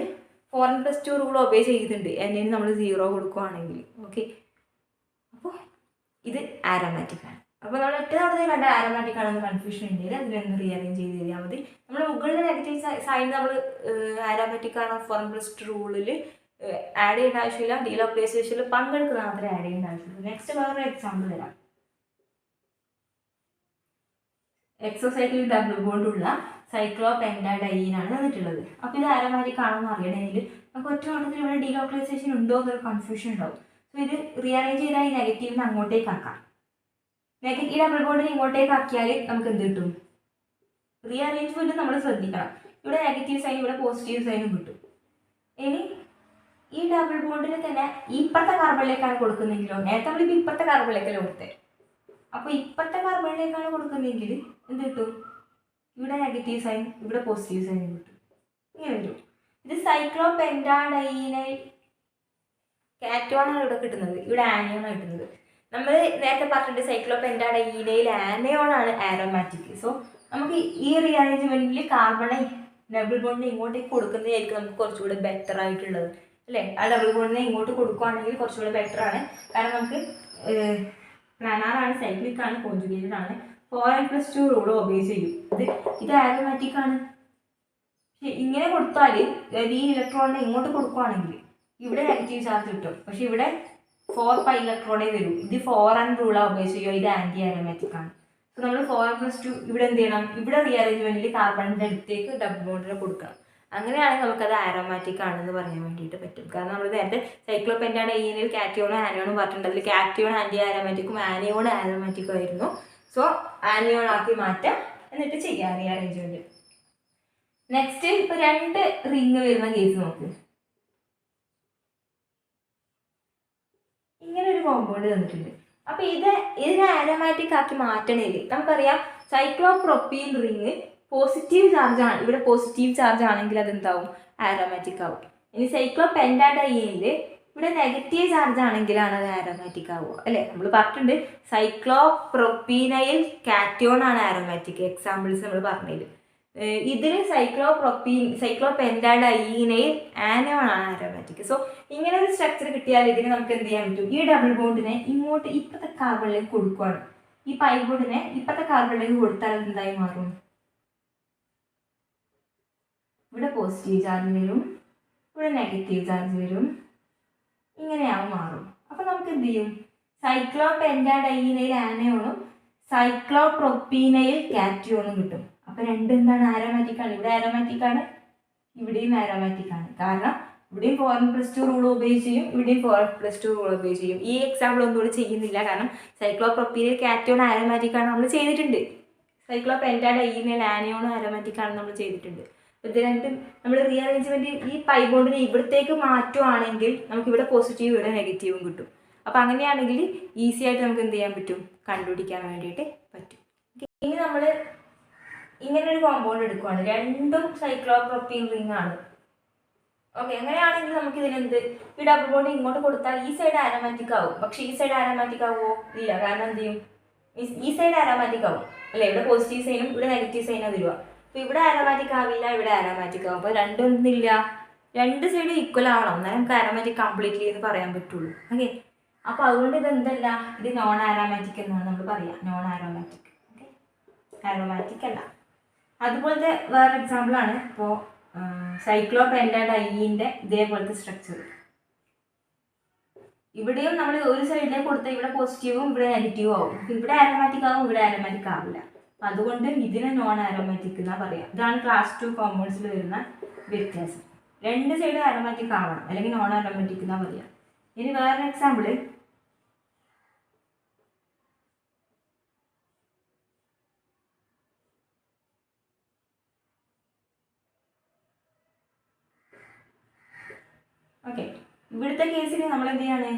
4n+2 റൂൾ ഒബേ ചെയ്യുന്നുണ്ട്, n-ന് നമ്മൾ 0 കൊടുക്കുകയാണെങ്കിൽ. ഓക്കെ, അപ്പോൾ ഇത് ആരോമാറ്റിക് ആണ്. അപ്പോൾ നമ്മൾ ഒറ്റ തവണ കണ്ട ആരോമാറ്റിക് ആണെന്ന് കൺഫ്യൂഷൻ ഉണ്ടെങ്കിൽ അതിലൊന്ന് റീഅറേഞ്ച് ചെയ്ത് തരിയാൽ മതി. നമ്മൾ മുകളിൽ നെഗറ്റീവ് സൈൻ നമ്മൾ ആരോമാറ്റിക് ആണോ ഫോർമുലിസ്റ്റ് റൂളിൽ ആഡ് ചെയ്യേണ്ട ആവശ്യമില്ല. ഡീലോക്കലൈസേഷനിൽ പങ്കെടുക്കുന്ന മാത്രമേ ആഡ് ചെയ്യേണ്ട ആവശ്യമുള്ളൂ. നെക്സ്റ്റ് വേറൊരു എക്സാമ്പിൾ തരാം. എക്സോസൈക്കിൾ ഡബിൾ ബോണ്ടുള്ള സൈക്ലോപെൻറ്റാഡൈനാണ് തന്നിട്ടുള്ളത്. അപ്പോൾ ഇത് ആരോമാറ്റിക് ആണെന്ന് അറിയണമെങ്കിൽ നമുക്ക് ഒറ്റ ഓട്ടത്തിൽ ഇവിടെ ഡീലോക്കലൈസേഷൻ ഉണ്ടോ എന്നൊരു കൺഫ്യൂഷൻ ഉണ്ടാവും. സോ ഇത് റീഅറേഞ്ച് ചെയ്താൽ ഈ നെഗറ്റീവിന് അങ്ങോട്ടേക്ക് ആക്കാം. ഈ ഡബിൾ ബോണ്ടിന് ഇങ്ങോട്ടേക്ക് ആക്കിയാൽ നമുക്ക് എന്ത് കിട്ടും? റീഅറേഞ്ച്മെന്റ് നമ്മൾ ശ്രദ്ധിക്കണം. ഇവിടെ നെഗറ്റീവ് സൈൻ ഇവിടെ പോസിറ്റീവ് സൈനും കിട്ടും. ഇനി ഈ ഡബിൾ ബോണ്ടിന് തന്നെ ഇപ്പുറത്തെ കാർബണിലേക്കാണ് കൊടുക്കുന്നതെങ്കിലോ, നേരത്തെ നമ്മളിപ്പോൾ ഇപ്പുറത്തെ കാർബണിലേക്കല്ലേ കൊടുത്തത്. അപ്പോൾ ഇപ്പുറത്തെ കാർബണിലേക്കാണ് കൊടുക്കുന്നതെങ്കിൽ എന്ത് കിട്ടും? ഇവിടെ നെഗറ്റീവ് സൈൻ ഇവിടെ പോസിറ്റീവ് സൈനും കിട്ടും. ഇങ്ങനെ വരും. ഇത് സൈക്ലോപെൻറ്റാഡൈനൈൽ കാറ്റോണാണ് ഇവിടെ കിട്ടുന്നത്, ഇവിടെ ആനിയോണാണ് കിട്ടുന്നത്. നമ്മൾ നേരത്തെ പറഞ്ഞിട്ട് സൈക്ലോപെൻറ്റാഡൈനൈൽ ആനയോണാണ് ആരോമാറ്റിക്. സോ നമുക്ക് ഈ റീഅറേഞ്ച്മെന്റിൽ കാർബണെ ഡബിൾ ബോണ്ടിനെ ഇങ്ങോട്ടേക്ക് കൊടുക്കുന്നതായിരിക്കും നമുക്ക് കുറച്ചുകൂടെ ബെറ്റർ ആയിട്ടുള്ളത് അല്ലേ? ആ ഡബിൾ ബോണ്ടിനെ ഇങ്ങോട്ട് കൊടുക്കുകയാണെങ്കിൽ കുറച്ചുകൂടെ ബെറ്റർ ആണ്. കാരണം നമുക്ക് പ്ലാനാറാണ്, സൈക്ലിക് ആണ്, കോൺജുഗേറ്റഡ് ആണ്. 4n+2 റൂൾ ഒബേ ചെയ്യും. ഇത് ആരോമാറ്റിക് ആണ്. പക്ഷെ ഇങ്ങനെ കൊടുത്താൽ ഈ ഇലക്ട്രോണിനെ ഇങ്ങോട്ട് കൊടുക്കുകയാണെങ്കിൽ ഇവിടെ നെഗറ്റീവ് ചാർജ് കിട്ടും. പക്ഷെ ഇവിടെ 4π ഇലക്ട്രോണേ വരും. ഇത് 4n റൂളാണ് ഒബേ ചെയ്യുക. ഇത് ആൻറ്റി ആരോമാറ്റിക് ആണ്. സോ നമ്മൾ 4n+2 ഇവിടെ എന്ത് ചെയ്യണം? ഇവിടെ റീഅറേഞ്ച്മെന്റിൽ കാർബണിന്റെ അടുത്തേക്ക് ഡബിൾ ബോണ്ടിനെ കൊടുക്കണം. അങ്ങനെയാണെങ്കിൽ നമുക്കത് ആരോമാറ്റിക് ആണെന്ന് പറയാൻ വേണ്ടിയിട്ട് പറ്റും. കാരണം നമ്മൾ നേരത്തെ സൈക്ലോപെൻറ്റാഡൈനിൽ കാറ്റിയോണും ആനിയോണും പറഞ്ഞിട്ടുണ്ട്. അതിൽ കാറ്റിയോൺ ആൻറ്റി ആരോമാറ്റിക്കും ആനിയോൺ ആരോമാറ്റിക്കും ആയിരുന്നു. സോ ആനിയോൺ ആക്കി മാറ്റാം, എന്നിട്ട് ചെയ്യാം റീഅറേഞ്ച്മെന്റ്. നെക്സ്റ്റ് ഇപ്പൊ 2 റിങ് വരുന്ന കേസ് നോക്ക്. ഇങ്ങനെ ഒരു കോമ്പൗണ്ട് തന്നിട്ടുണ്ട്. അപ്പൊ ഇതിനെ ആരോമാറ്റിക് ആക്കി മാറ്റണേല് നമുക്കറിയാം സൈക്ലോപ്രോപ്പീൻ റിങ് പോസിറ്റീവ് ചാർജ് ആണ്. ഇവിടെ പോസിറ്റീവ് ചാർജ് ആണെങ്കിൽ അതെന്താവും? ആരോമാറ്റിക് ആവും. ഇനി സൈക്ലോപെൻറ്റാഡൈനില് ഇവിടെ നെഗറ്റീവ് ചാർജ് ആണെങ്കിലാണ് അത് ആരോമാറ്റിക് ആവുക അല്ലേ? നമ്മൾ പറഞ്ഞിട്ടുണ്ട് സൈക്ലോപ്രോപ്പീനൈൽ കാറ്റിയോൺ ആണ് ആരോമാറ്റിക്. എക്സാമ്പിൾസ് നമ്മൾ പറഞ്ഞതിൽ ഇതിന് സൈക്ലോപെൻറ്റാഡൈനൈൽ ആനിയോൺ ആണ് ആരോമാറ്റിക്. സോ ഇങ്ങനെ ഒരു സ്ട്രക്ചർ കിട്ടിയാൽ ഇതിന് നമുക്ക് എന്ത് ചെയ്യാൻ പറ്റും? ഈ ഡബിൾ ബോണ്ടിനെ ഇങ്ങോട്ട് ഇപ്പത്തെ കാർബണിലേക്ക് കൊടുക്കുകയാണ്. ഈ പൈ ബോണ്ടിനെ ഇപ്പത്തെ കാർബണിലേക്ക് കൊടുത്താൽ അത് എന്തായി മാറും? ഇവിടെ പോസിറ്റീവ് ചാർജ് വരും, ഇവിടെ നെഗറ്റീവ് ചാർജ് വരും, ഇങ്ങനെയാവും മാറും. അപ്പൊ നമുക്ക് എന്ത് ചെയ്യും? സൈക്ലോപെൻറ്റാഡൈനൈൽ ആനയോണും സൈക്ലോപ്രോപ്പീനൈൽ കാറ്റിയോണും കിട്ടും. അപ്പൊ രണ്ടും എന്താണ്? ആരോമാറ്റിക് ആണ്. ഇവിടെ ആരോമാറ്റിക് ആണ്, ഇവിടെയും ആരോമാറ്റിക് ആണ്. കാരണം ഇവിടെയും 4n+2 റൂൾ ഉപയോഗിച്ച് ചെയ്യും, ഇവിടെയും 4n+2 റൂൾ ഉപയോഗിച്ച് ചെയ്യും. ഈ എക്സാമ്പിൾ ഒന്നുകൂടി ചെയ്യുന്നില്ല, കാരണം സൈക്ലോപ്രോപ്പീനൈൽ കാറ്റിയോൺ ആരോമാറ്റിക് ആണ് നമ്മൾ ചെയ്തിട്ടുണ്ട്. സൈക്ലോപെൻറ്റാഡൈനൈൽ ആനിയോണും ആരോമാറ്റിക് ആണ് നമ്മൾ ചെയ്തിട്ടുണ്ട്. ഇത് രണ്ടും നമ്മൾ റീഅറേഞ്ച്മെന്റ് ഈ പൈ ബോണ്ടിനെ ഇവിടത്തേക്ക് മാറ്റുവാണെങ്കിൽ നമുക്ക് ഇവിടെ പോസിറ്റീവ് ഇവിടെ നെഗറ്റീവും കിട്ടും. അപ്പം അങ്ങനെയാണെങ്കിൽ ഈസി ആയിട്ട് നമുക്ക് എന്ത് ചെയ്യാൻ പറ്റും? കണ്ടുപിടിക്കാൻ വേണ്ടിയിട്ട് പറ്റും. ഇനി നമ്മൾ ഇങ്ങനെ ഒരു കോമ്പൗണ്ട് എടുക്കുവാണ്, രണ്ടും സൈക്ലോപ്രോപ്പീൻ റിംഗ് ആണ്. ഓക്കെ, അങ്ങനെയാണെങ്കിൽ നമുക്ക് ഇതിനെന്ത്? ഈ ഡബിൾ ബോണ്ട് ഇങ്ങോട്ട് കൊടുത്താൽ ഈ സൈഡ് ആരോമാറ്റിക് ആവും. പക്ഷെ ഈ സൈഡ് ആരോമാറ്റിക് ആവുമോ? ഇല്ല. കാരണം എന്ത് ചെയ്യും? ഈ സൈഡ് ആരോമാറ്റിക് ആവും അല്ലേ? ഇവിടെ പോസിറ്റീവ് സൈനും ഇവിടെ നെഗറ്റീവ് സൈനും തരുക. അപ്പോൾ ഇവിടെ ആരോമാറ്റിക് ആവില്ല, ഇവിടെ ആരോമാറ്റിക് ആവും. അപ്പോൾ രണ്ടും ഒന്നില്ല, രണ്ട് സൈഡ് ഈക്വൽ ആവണം, എന്നാലും നമുക്ക് ആരോമാറ്റിക് കംപ്ലീറ്റ്ലി എന്ന് പറയാൻ പറ്റുള്ളൂ. ഓക്കെ, അപ്പോൾ അതുകൊണ്ട് ഇതെന്തല്ല, ഇത് നോൺ ആരോമാറ്റിക് എന്നാണ് നമ്മൾ പറയുക. Non aromatic. ഓക്കെ, ആരോമാറ്റിക് അല്ല. അതുപോലത്തെ വേറെ എക്സാമ്പിളാണ് ഇപ്പോൾ സൈക്ലോപെൻറ്റാഡൈനിൻ്റെ ഇതേപോലത്തെ സ്ട്രക്ചർ. ഇവിടെയും നമ്മൾ ഒരു സൈഡിലേക്ക് കൊടുത്താൽ ഇവിടെ പോസിറ്റീവും ഇവിടെ നെഗറ്റീവും ആവും. ഇവിടെ ആരോമാറ്റിക് ആവും, ഇവിടെ ആരോമാറ്റിക് ആവില്ല. അതുകൊണ്ട് ഇതിനെ നോൺ ആരോമാറ്റിക് എന്നാ പറയാം. ഇതാണ് ക്ലാസ് 2 കോമ്പൗണ്ട്സിൽ വരുന്ന വ്യത്യാസം. രണ്ട് സൈഡ് ആരോമാറ്റിക് ആവണം, അല്ലെങ്കിൽ നോൺ ആരോമാറ്റിക് എന്നാ പറയാം. ഇനി വേറൊരു എക്സാമ്പിള്, ഓക്കെ, ഇവിടുത്തെ കേസിൽ നമ്മൾ എന്ത് ചെയ്യാണ്?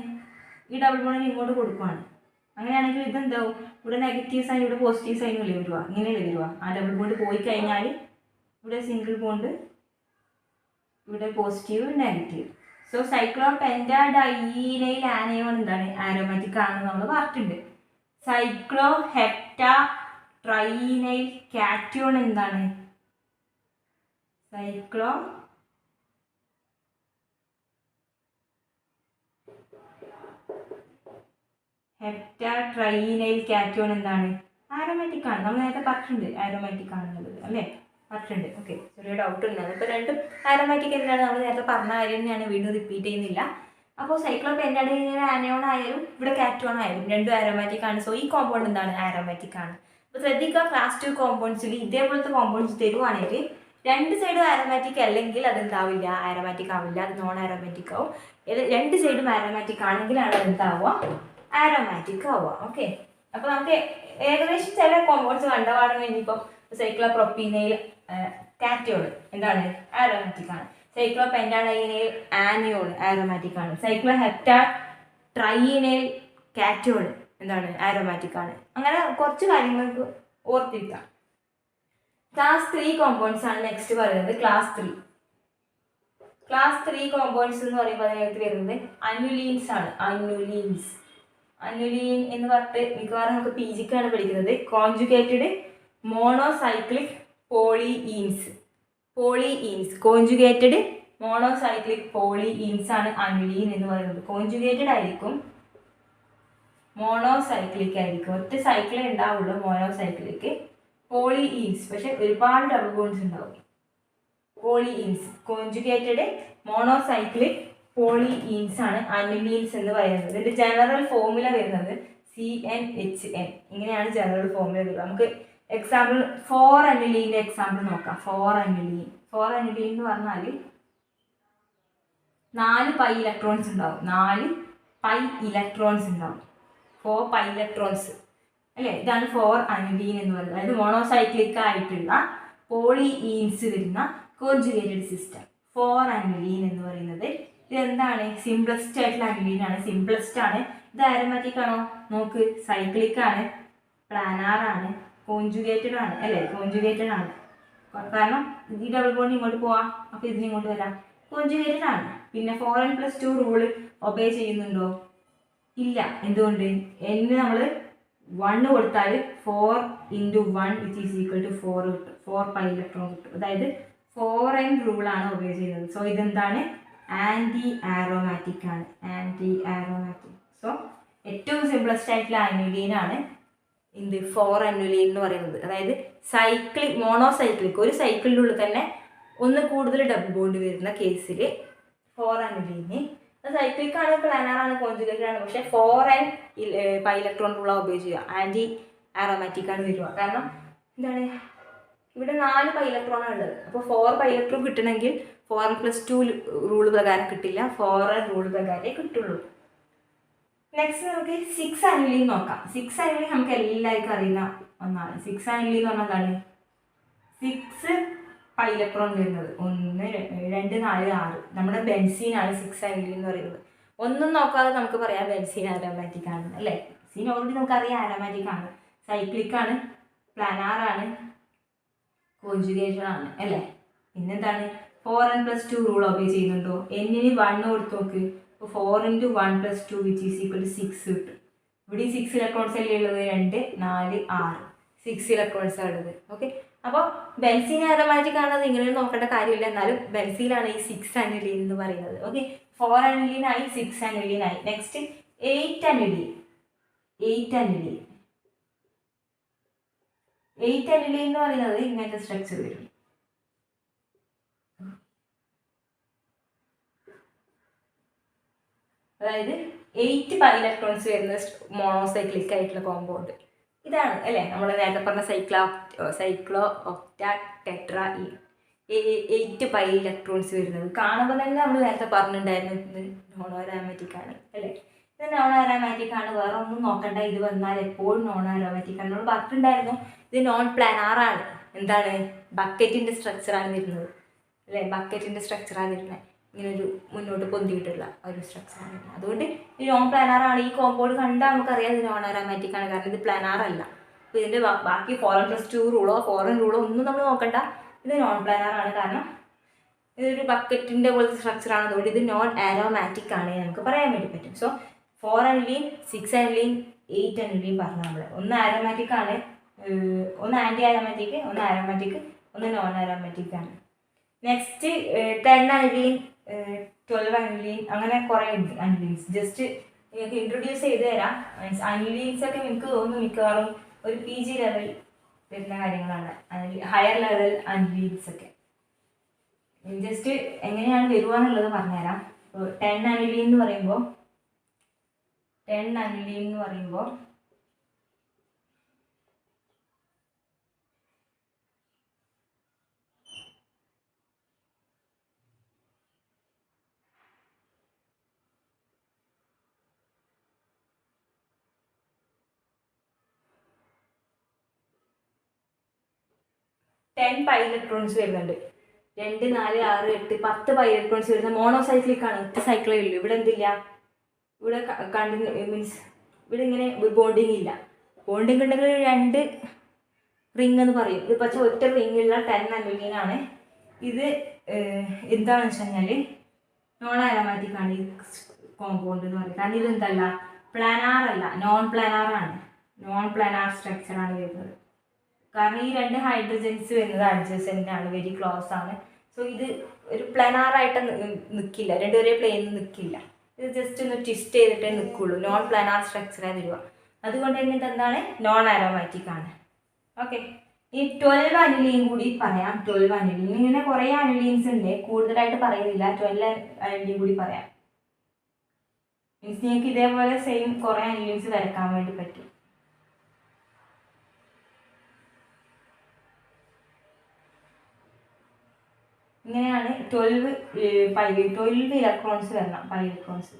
ഈ ഡബിൾ ബോണ്ടിനെ ഇങ്ങോട്ട് കൊടുക്കുകയാണ്. അങ്ങനെയാണെങ്കിൽ ഇതെന്താവും? ഇവിടെ നെഗറ്റീവ് സൈൻ ഇവിടെ പോസിറ്റീവ് സൈനും അല്ലേ വരുക? ഇങ്ങനെയല്ലേ വരുക? ആ ഡബിൾ ബോണ്ട് പോയി കഴിഞ്ഞാൽ ഇവിടെ സിംഗിൾ ബോണ്ട്, ഇവിടെ പോസിറ്റീവ് നെഗറ്റീവ്. സോ സൈക്ലോപെൻറ്റാഡൈനൈൽ ആനയോൺ എന്താണ്? ആരോമാറ്റിക് ആണെന്ന് നമ്മൾ പറഞ്ഞിട്ടുണ്ട്. സൈക്ലോഹെപ്റ്റാട്രൈനൈൽ കാറ്റിയോൺ എന്താണ്? സൈക്ലോ ഹെപ്റ്റാ ട്രൈനൈൽ കാറ്റോൺ എന്താണ്? ആരോമാറ്റിക് ആണ്. നമ്മൾ നേരത്തെ പറഞ്ഞിട്ടുണ്ട് ആരോമാറ്റിക് ആണെന്നുള്ളത് അല്ലേ? പറഞ്ഞിട്ടുണ്ട്. ഓക്കെ, ചെറിയ ഡൗട്ട് ഉണ്ടായിരുന്നു. ഇപ്പോൾ രണ്ടും ആരോമാറ്റിക് എന്താണ് നമ്മൾ നേരത്തെ പറഞ്ഞ കാര്യം തന്നെയാണ്, വീണ്ടും റിപ്പീറ്റ് ചെയ്യുന്നില്ല. അപ്പോൾ സൈക്ലോപെന്റാഡിൻ ആനയോൺ ആയാലും ഇവിടെ കാറ്റോൺ ആയാലും രണ്ടും ആരോമാറ്റിക് ആണ്. സോ ഈ കോമ്പൗണ്ട് എന്താണ്? ആരോമാറ്റിക് ആണ്. അപ്പോൾ ശ്രദ്ധിക്കുക, ക്ലാസ് 2 കോമ്പൗണ്ട്സിൽ ഇതേപോലത്തെ കോമ്പൗണ്ട്സ് തരുവാണെങ്കിൽ രണ്ട് സൈഡും ആരോമാറ്റിക് അല്ലെങ്കിൽ അതെന്താവില്ല? ആരോമാറ്റിക് ആവില്ല, അത് നോൺ ആരോമാറ്റിക് ആവും. രണ്ട് സൈഡും ആരോമാറ്റിക് ആണെങ്കിലാണ് അതെന്താവുക? ആരോമാറ്റിക് ആവുക. ഓക്കെ, അപ്പോൾ നമുക്ക് ഏകദേശം ചില കോമ്പൗണ്ട്സ് കണ്ടപാടുന്ന ഇനിയിപ്പം സൈക്ലോപ്രോപ്പീനൈൽ കാറ്റോൺ എന്താണ്? ആരോമാറ്റിക് ആണ്. സൈക്ലോപെന്റാഡൈനൈൽ ആനിയോൺ ആരോമാറ്റിക് ആണ്. സൈക്ലോഹെപ്റ്റാ ട്രൈനൈൽ കാറ്റോൺ എന്താണ്? ആരോമാറ്റിക് ആണ്. അങ്ങനെ കുറച്ച് കാര്യങ്ങൾക്ക് ഓർത്തിരിക്കാം. ക്ലാസ് 3 കോമ്പൗണ്ട്സ് ആണ് നെക്സ്റ്റ് പറയുന്നത്. ക്ലാസ് 3 കോമ്പൗണ്ട്സ് എന്ന് പറയുമ്പോൾ അതിനകത്ത് വരുന്നത് അന്യുലീൻസ് ആണ്. അന്യുലീൻ എന്ന് പറഞ്ഞിട്ട് മിക്കവാറും നമുക്ക് പി ജിക്കാണ് പഠിക്കുന്നത്. കോൺജുഗേറ്റഡ് മോണോസൈക്ലിക് പോളിഈൻസ്. കോൺജുഗേറ്റഡ് മോണോസൈക്ലിക് പോളിഈൻസ് ആണ് അന്യുലീൻ എന്ന് പറയുന്നത്. കോൺജുഗേറ്റഡ് ആയിരിക്കും, മോണോസൈക്ലിക് ആയിരിക്കും. ഒറ്റ സൈക്കിളേ ഉണ്ടാവുള്ളൂ മോണോസൈക്ലിക്ക്. പോളിഈൻസ് പക്ഷെ ഒരുപാട് ഡബിൾ ബോണ്ട്സ് ഉണ്ടാവും. പോളിഈൻസ് കോൺജുഗേറ്റഡ് മോണോസൈക്ലിക് പോളിഈൻസ് ആണ് അന്യുലീൻസ് എന്ന് പറയുന്നത്. ഇതിന്റെ ജനറൽ ഫോർമുല വരുന്നത് CnHn. ഇങ്ങനെയാണ് ജനറൽ ഫോർമുല വരുന്നത്. നമുക്ക് എക്സാമ്പിൾ 4 അന്യുലീൻ്റെ എക്സാമ്പിൾ നോക്കാം. 4 അന്യുലീൻ എന്ന് പറഞ്ഞാൽ 4 പൈ ഇലക്ട്രോൺസ് ഉണ്ടാവും. 4 പൈ ഇലക്ട്രോൺസ് ഉണ്ടാവും. 4 പൈ ഇലക്ട്രോൺസ് അല്ലേ? ഇതാണ് 4 അന്യുലീൻ എന്ന് പറയുന്നത്. അതായത് മോണോസൈക്ലിക് ആയിട്ടുള്ള പോളിഈൻസ് വരുന്ന കോൺജുഗേറ്റഡ് സിസ്റ്റം 4 അന്യുലീൻ എന്ന് പറയുന്നത്. ഇതെന്താണ്? സിംപ്ലസ്റ്റ് ആയിട്ടുള്ള അന്യുലീൻ ആണ്. സിംപ്ലസ്റ്റ് ആണ്. ഇത് ആരോമാറ്റിക് ആണോ? നോക്ക്, സൈക്ലിക് ആണ്, പ്ലാനാർ ആണ്, കോൺജുഗേറ്റഡ് ആണ് അല്ലേ? കോൺജുഗേറ്റഡ് ആണ്. കാരണം ഈ ഡബിൾ ബോണ്ട് ഇങ്ങോട്ട് പോവാം, അപ്പോൾ ഇതിന് ഇങ്ങോട്ട് വരാം. കോൺജുഗേറ്റഡ് ആണ്. പിന്നെ 4n+2 റൂള് ഒബേ ചെയ്യുന്നുണ്ടോ? ഇല്ല. എന്തുകൊണ്ട്? n നമ്മൾ 1 കൊടുത്താൽ 4 × 1 = 4 കിട്ടും. 4 പൈ ഇലക്ട്രോൺ കിട്ടും. അതായത് 4n റൂളാണ് ഒബേ ചെയ്യുന്നത്. സോ ഇതെന്താണ്? ആൻറ്റി ആരോമാറ്റിക് ആണ്. സോ ഏറ്റവും സിംപ്ലസ്റ്റ് ആയിട്ടുള്ള അന്യുലീൻ ആണ് എന്ത്? 4 അന്യുലീൻ എന്ന് പറയുന്നത്. അതായത് മോണോസൈക്ലിക് ഒരു സൈക്കിളിനുള്ളിൽ തന്നെ ഒന്ന് കൂടുതൽ ഡബിൾ ബോണ്ട് വരുന്ന കേസിൽ 4 അന്യുലീന്. അത് സൈക്ലിക് ആണ്, പ്ലാനാർ ആണ്, കോൺജുഗേറ്റഡ് ആണ്. പക്ഷേ 4n പൈ ഇലക്ട്രോൺ റൂളാണ് ഉപയോഗിച്ച് ചെയ്യുക. ആൻറ്റി ആരോമാറ്റിക് ആണ് വരിക. കാരണം എന്താണ്? ഇവിടെ 4 പൈ ഇലക്ട്രോൺ ആണ് ഉള്ളത്. അപ്പോൾ 4 പൈ ഇലക്ട്രോൺ കിട്ടണമെങ്കിൽ 4n+2 റൂൾ പ്രകാരം കിട്ടില്ല, 4n റൂൾ പ്രകാരമേ കിട്ടുള്ളൂ. നെക്സ്റ്റ് നമുക്ക് 6 അന്യുലീൻ നോക്കാം. 6 അന്യുലീൻ നമുക്ക് എല്ലാവർക്കും അറിയുന്ന ഒന്നാണ്. 6 അന്യുലീൻ എന്ന് പറഞ്ഞാൽ 6 പൈ ഇലക്ട്രോൺ വരുന്നത്. 1 2 4 6. നമ്മുടെ ബെൻസീനാണ് 6 അന്യുലീൻ എന്ന് പറയുന്നത്. ഒന്നും നോക്കാതെ നമുക്ക് പറയാം ബെൻസീൻ ആരോമാറ്റിക് ആണ് അല്ലേ? ബെൻസീൻ ഓൾറെഡി നമുക്കറിയാം ആരോമാറ്റിക് ആണ്, സൈക്ലിക് ആണ്, പ്ലാനാർ ആണ്, കോൺജുഗേറ്റഡ് ആണ് അല്ലേ? പിന്നെന്താണ്? 4n+2 റൂൾ ഒബേ ചെയ്യുന്നുണ്ടോ? n-ന് 1 കൊടുത്ത് നോക്ക്. അപ്പോൾ 4 × 1+2 = 6 കിട്ടും. ഇവിടെ 6 ഇലക്ട്രോൺസ് അല്ലേ ഉള്ളത്? 2 4 6 6 ഇലക്ട്രോൺസ് ആണ് ഉള്ളത്. ഓക്കെ, അപ്പോൾ ബെൻസീൻ ആരോമാറ്റിക് ആണത് ഇങ്ങനെ നോക്കേണ്ട കാര്യമില്ല. എന്നാലും ബെൻസീനാണ് ഈ 6 അന്യുലീൻ എന്ന് പറയുന്നത്. ഓക്കെ, 4 അന്യുലീൻ ആയി, 6 അന്യുലീൻ ആയി. നെക്സ്റ്റ് 8 അന്യുലീൻ. 8 അന്യുലീൻ എന്ന് പറയുന്നത് ഇങ്ങനത്തെ സ്ട്രക്ചർ വരും. അതായത് 8 പൈ ഇലക്ട്രോൺസ് വരുന്ന മോണോസൈക്ലിക് ആയിട്ടുള്ള കോമ്പൗണ്ട് ഇതാണ് അല്ലേ? നമ്മൾ നേരത്തെ പറഞ്ഞ cyclo octa tetra 8 pi electrons വരുന്നത്. കാണുമ്പോൾ തന്നെ നമ്മൾ നേരത്തെ പറഞ്ഞിട്ടുണ്ടായിരുന്നു ഇത് നോൺ ആരോമാറ്റിക് ആണ് അല്ലേ? ഇത് നോൺ ആരോമാറ്റിക് ആണ്, വേറെ ഒന്നും നോക്കണ്ട. ഇത് വന്നാൽ എപ്പോഴും നോൺ ആരോമാറ്റിക് ആണ്. നമ്മൾ പറഞ്ഞിട്ടുണ്ടായിരുന്നു ഇത് നോൺ പ്ലാനാർ ആണ്. എന്താണ്? ബക്കറ്റിൻ്റെ സ്ട്രക്ചറാണ് വരുന്നത് അല്ലേ? ബക്കറ്റിൻ്റെ സ്ട്രക്ചറാണ് വരുന്നത്. ഇങ്ങനൊരു മുന്നോട്ട് പൊന്തിയിട്ടുള്ള ഒരു സ്ട്രക്ചറാണ്. അതുകൊണ്ട് ഇത് നോൺ പ്ലാനാർ ആണ്. ഈ കോമ്പൗണ്ട് കണ്ടാൽ നമുക്കറിയാം ഇത് നോൺ ആരോമാറ്റിക് ആണ്, കാരണം ഇത് പ്ലാനാർ അല്ല. അപ്പോൾ ഇതിൻ്റെ ബാക്കി 4n+2 റൂളോ 4n റൂളോ ഒന്നും നമ്മൾ നോക്കണ്ട. ഇത് നോൺ പ്ലാനാർ ആണ്, കാരണം ഇതൊരു ബക്കറ്റിൻ്റെ പോലത്തെ സ്ട്രക്ചറാണ്. അതുകൊണ്ട് ഇത് നോൺ ആരോമാറ്റിക് ആണ് നമുക്ക് പറയാൻ വേണ്ടി പറ്റും. സോ 4 അന്യുലീൻ, 6 അന്യുലീൻ, 8 അന്യുലീൻ പറഞ്ഞാൽ നമ്മൾ ഒന്ന് ആരോമാറ്റിക് ആണ്, ഒന്ന് ആൻറ്റി ആരോമാറ്റിക്, ഒന്ന് ആരോമാറ്റിക്, ഒന്ന് നോൺ ആരോമാറ്റിക് ആണ്. നെക്സ്റ്റ് 10 അന്യുലീൻ, 12 അന്യുലീൻ, അങ്ങനെ കുറേ ഉണ്ട് അന്യുലീൻസ്. ജസ്റ്റ് നിങ്ങൾക്ക് ഇൻട്രൊഡ്യൂസ് ചെയ്ത് തരാം. മീൻസ് അനിലീൻസ് ഒക്കെ എനിക്ക് തോന്നുന്നു മിക്കവാറും ഒരു PG ലെവൽ വരുന്ന കാര്യങ്ങളാണ്, ഹയർ ലെവൽ അനിലീൻസ് ഒക്കെ. ജസ്റ്റ് എങ്ങനെയാണ് വരുക എന്നുള്ളത് പറഞ്ഞുതരാം. ഇപ്പോൾ 10 അനിലീൻ എന്ന് പറയുമ്പോൾ 10 പൈ ഇലക്ട്രോൺസ് വരുന്നുണ്ട്. 2, 4, 6, 8, 10 പൈ ഇലക്ട്രോൺസ് വരുന്ന മോണോസൈക്ലിക്കാണ്. ഒറ്റ സൈക്കിളേ ഉള്ളൂ. ഇവിടെ എന്തില്ല, ഇവിടെ മീൻസ് ഇവിടെ ഇങ്ങനെ ബോണ്ടിങ് ഇല്ല. ബോണ്ടിങ് ഉണ്ടെങ്കിൽ 2 റിങ് എന്ന് പറയും. ഇത് പക്ഷേ ഒറ്റ റിങ്ങുള്ള 10 അനിലീനാണ്. ഇത് എന്താണെന്ന് വെച്ച് കഴിഞ്ഞാൽ നോൺ അരോമാറ്റിക് ആണ് ഈ കോമ്പൗണ്ട് എന്ന് പറയുന്നത്. കാരണം ഇത് എന്തല്ല, പ്ലാനാർ അല്ല, നോൺ പ്ലാനാറാണ്. നോൺ പ്ലാനാർ സ്ട്രക്ചറാണ് വരുന്നത്. കാരണം ഈ 2 ഹൈഡ്രജൻസ് വരുന്നത് അഡ്ജസൻ്റ് ആണ്, വെരി ക്ലോസ് ആണ്. സോ ഇത് ഒരു പ്ലാനാറായിട്ട് നിൽക്കില്ല, 2 ഒരേ പ്ലെയിനിൽ നിൽക്കില്ല. ഇത് ജസ്റ്റ് ഒന്ന് ട്വിസ്റ്റ് ചെയ്തിട്ടേ നിൽക്കുള്ളൂ. നോൺ പ്ലാനാർ സ്ട്രക്ചറായി വരിക. അതുകൊണ്ട് തന്നെ ഇതെന്താണ്, നോൺ അരോമാറ്റിക് ആണ്. ഓക്കെ, ഈ 12 അനിലീൻ കൂടി പറയാം. 12 അനിലീൻ, ഇങ്ങനെ കുറേ അനിലീൻസ് ഉണ്ട്, കൂടുതലായിട്ട് പറയുന്നില്ല. 12 അനിലീൻ കൂടി പറയാം. മീൻസ് നിങ്ങൾക്ക് ഇതേപോലെ സെയിം കുറേ അനിലീൻസ് വരക്കാൻ വേണ്ടി പറ്റും. ഇങ്ങനെയാണ് 12 ഇലക്ട്രോൺസ് വരണം, പൈ ഇലക്ട്രോൺസ്.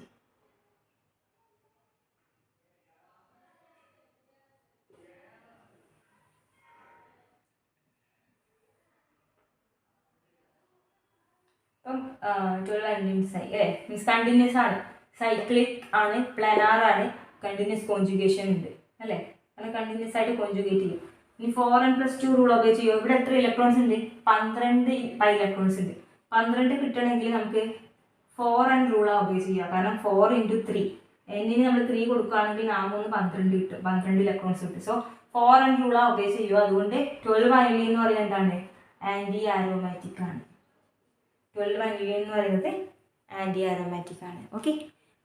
ഇപ്പം 12 അനിലീൻസ് ആയി അല്ലേ. മീൻസ് കണ്ടിന്യൂസ് ആണ്, സൈക്ലിക് ആണ്, പ്ലാനാർ ആണ്, കണ്ടിന്യൂസ് കോൺജുഗേഷൻ ഉണ്ട് അല്ലേ. അങ്ങനെ കണ്ടിന്യൂസ് ആയിട്ട് കോൺജുഗേറ്റ് ചെയ്യും. ഇനി 4n+2 റൂൾ ഉപയോഗിച്ച് ചെയ്യും. ഇവിടെ എത്ര ഇലക്ട്രോൺസ് ഉണ്ട്, 12 പൈ ഇലക്ട്രോൺസ് ഉണ്ട്. 12 കിട്ടണമെങ്കിൽ നമുക്ക് 4n റൂളാണ് ഉപയോഗിച്ച് ചെയ്യുക. കാരണം 4 × 3, എന്നിന് നമ്മൾ 3 കൊടുക്കുകയാണെങ്കിൽ 4 12 കിട്ടും, 12 ഇലക്ട്രോൺസ് കിട്ടും. സോ 4n റൂളാണ് ഉപയോഗിച്ച് ചെയ്യുക. അതുകൊണ്ട് 12 അനിലീൻ എന്ന് പറയുന്നത് എന്താണ്, ആൻറ്റി ആരോമാറ്റിക് ആണ്. 12 അനിലീൻ എന്ന് പറയുന്നത് ആൻറ്റി ആരോമാറ്റിക് ആണ്. ഓക്കെ,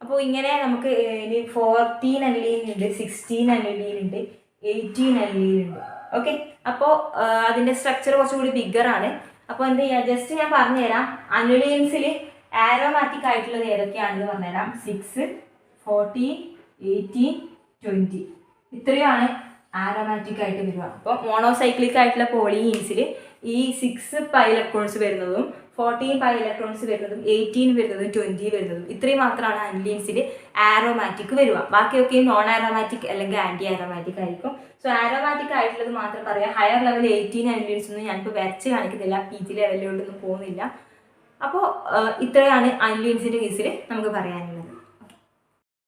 അപ്പോൾ ഇങ്ങനെ നമുക്ക് ഇനി 14 അനിലീൻ ഉണ്ട്, 16 അനിലീൻ ഉണ്ട്, 18 അനിലീൻ ഉണ്ട്. ഓക്കെ, അപ്പോൾ അതിൻ്റെ സ്ട്രക്ചർ കുറച്ചുകൂടി ബിഗ്ഗർ ആണ്. അപ്പോൾ എന്ത് ചെയ്യുക, ജസ്റ്റ് ഞാൻ പറഞ്ഞുതരാം. അനിലീൻസിൽ ആരോമാറ്റിക് ആയിട്ടുള്ളത് ഏതൊക്കെയാണെന്ന് പറഞ്ഞുതരാം. 6, 14, 18, 20 ഇത്രയാണ് ആരോമാറ്റിക് ആയിട്ട് വരിക. അപ്പോൾ മോണോസൈക്ലിക് ആയിട്ടുള്ള പോളിയീൻസിൽ ഈ 6 പൈ ഇലക്ട്രോൺസ് വരുന്നതും 14 പൈ ഇലക്ട്രോൺസ് വരുന്നതും 18 വരുന്നതും 20 വരുന്നതും ഇത്രയും മാത്രമാണ് അനിലീൻസിൽ ആരോമാറ്റിക് വരിക. ബാക്കിയൊക്കെ നോൺ ആരോമാറ്റിക് അല്ലെങ്കിൽ ആൻറ്റി ആരോമാറ്റിക് ആയിരിക്കും. സോ ആരോമാറ്റിക് ആയിട്ടുള്ളത് മാത്രം പറയാം. ഹയർ ലെവൽ 18 അനിലീൻസ് ഒന്നും ഞാനിപ്പോൾ വരച്ച് കാണിക്കുന്നില്ല, PG ലെവലിലോട്ടൊന്നും പോകുന്നില്ല. അപ്പോൾ ഇത്രയാണ് അനിലീൻസിൻ്റെ കേസിൽ നമുക്ക് പറയാനുള്ളത്.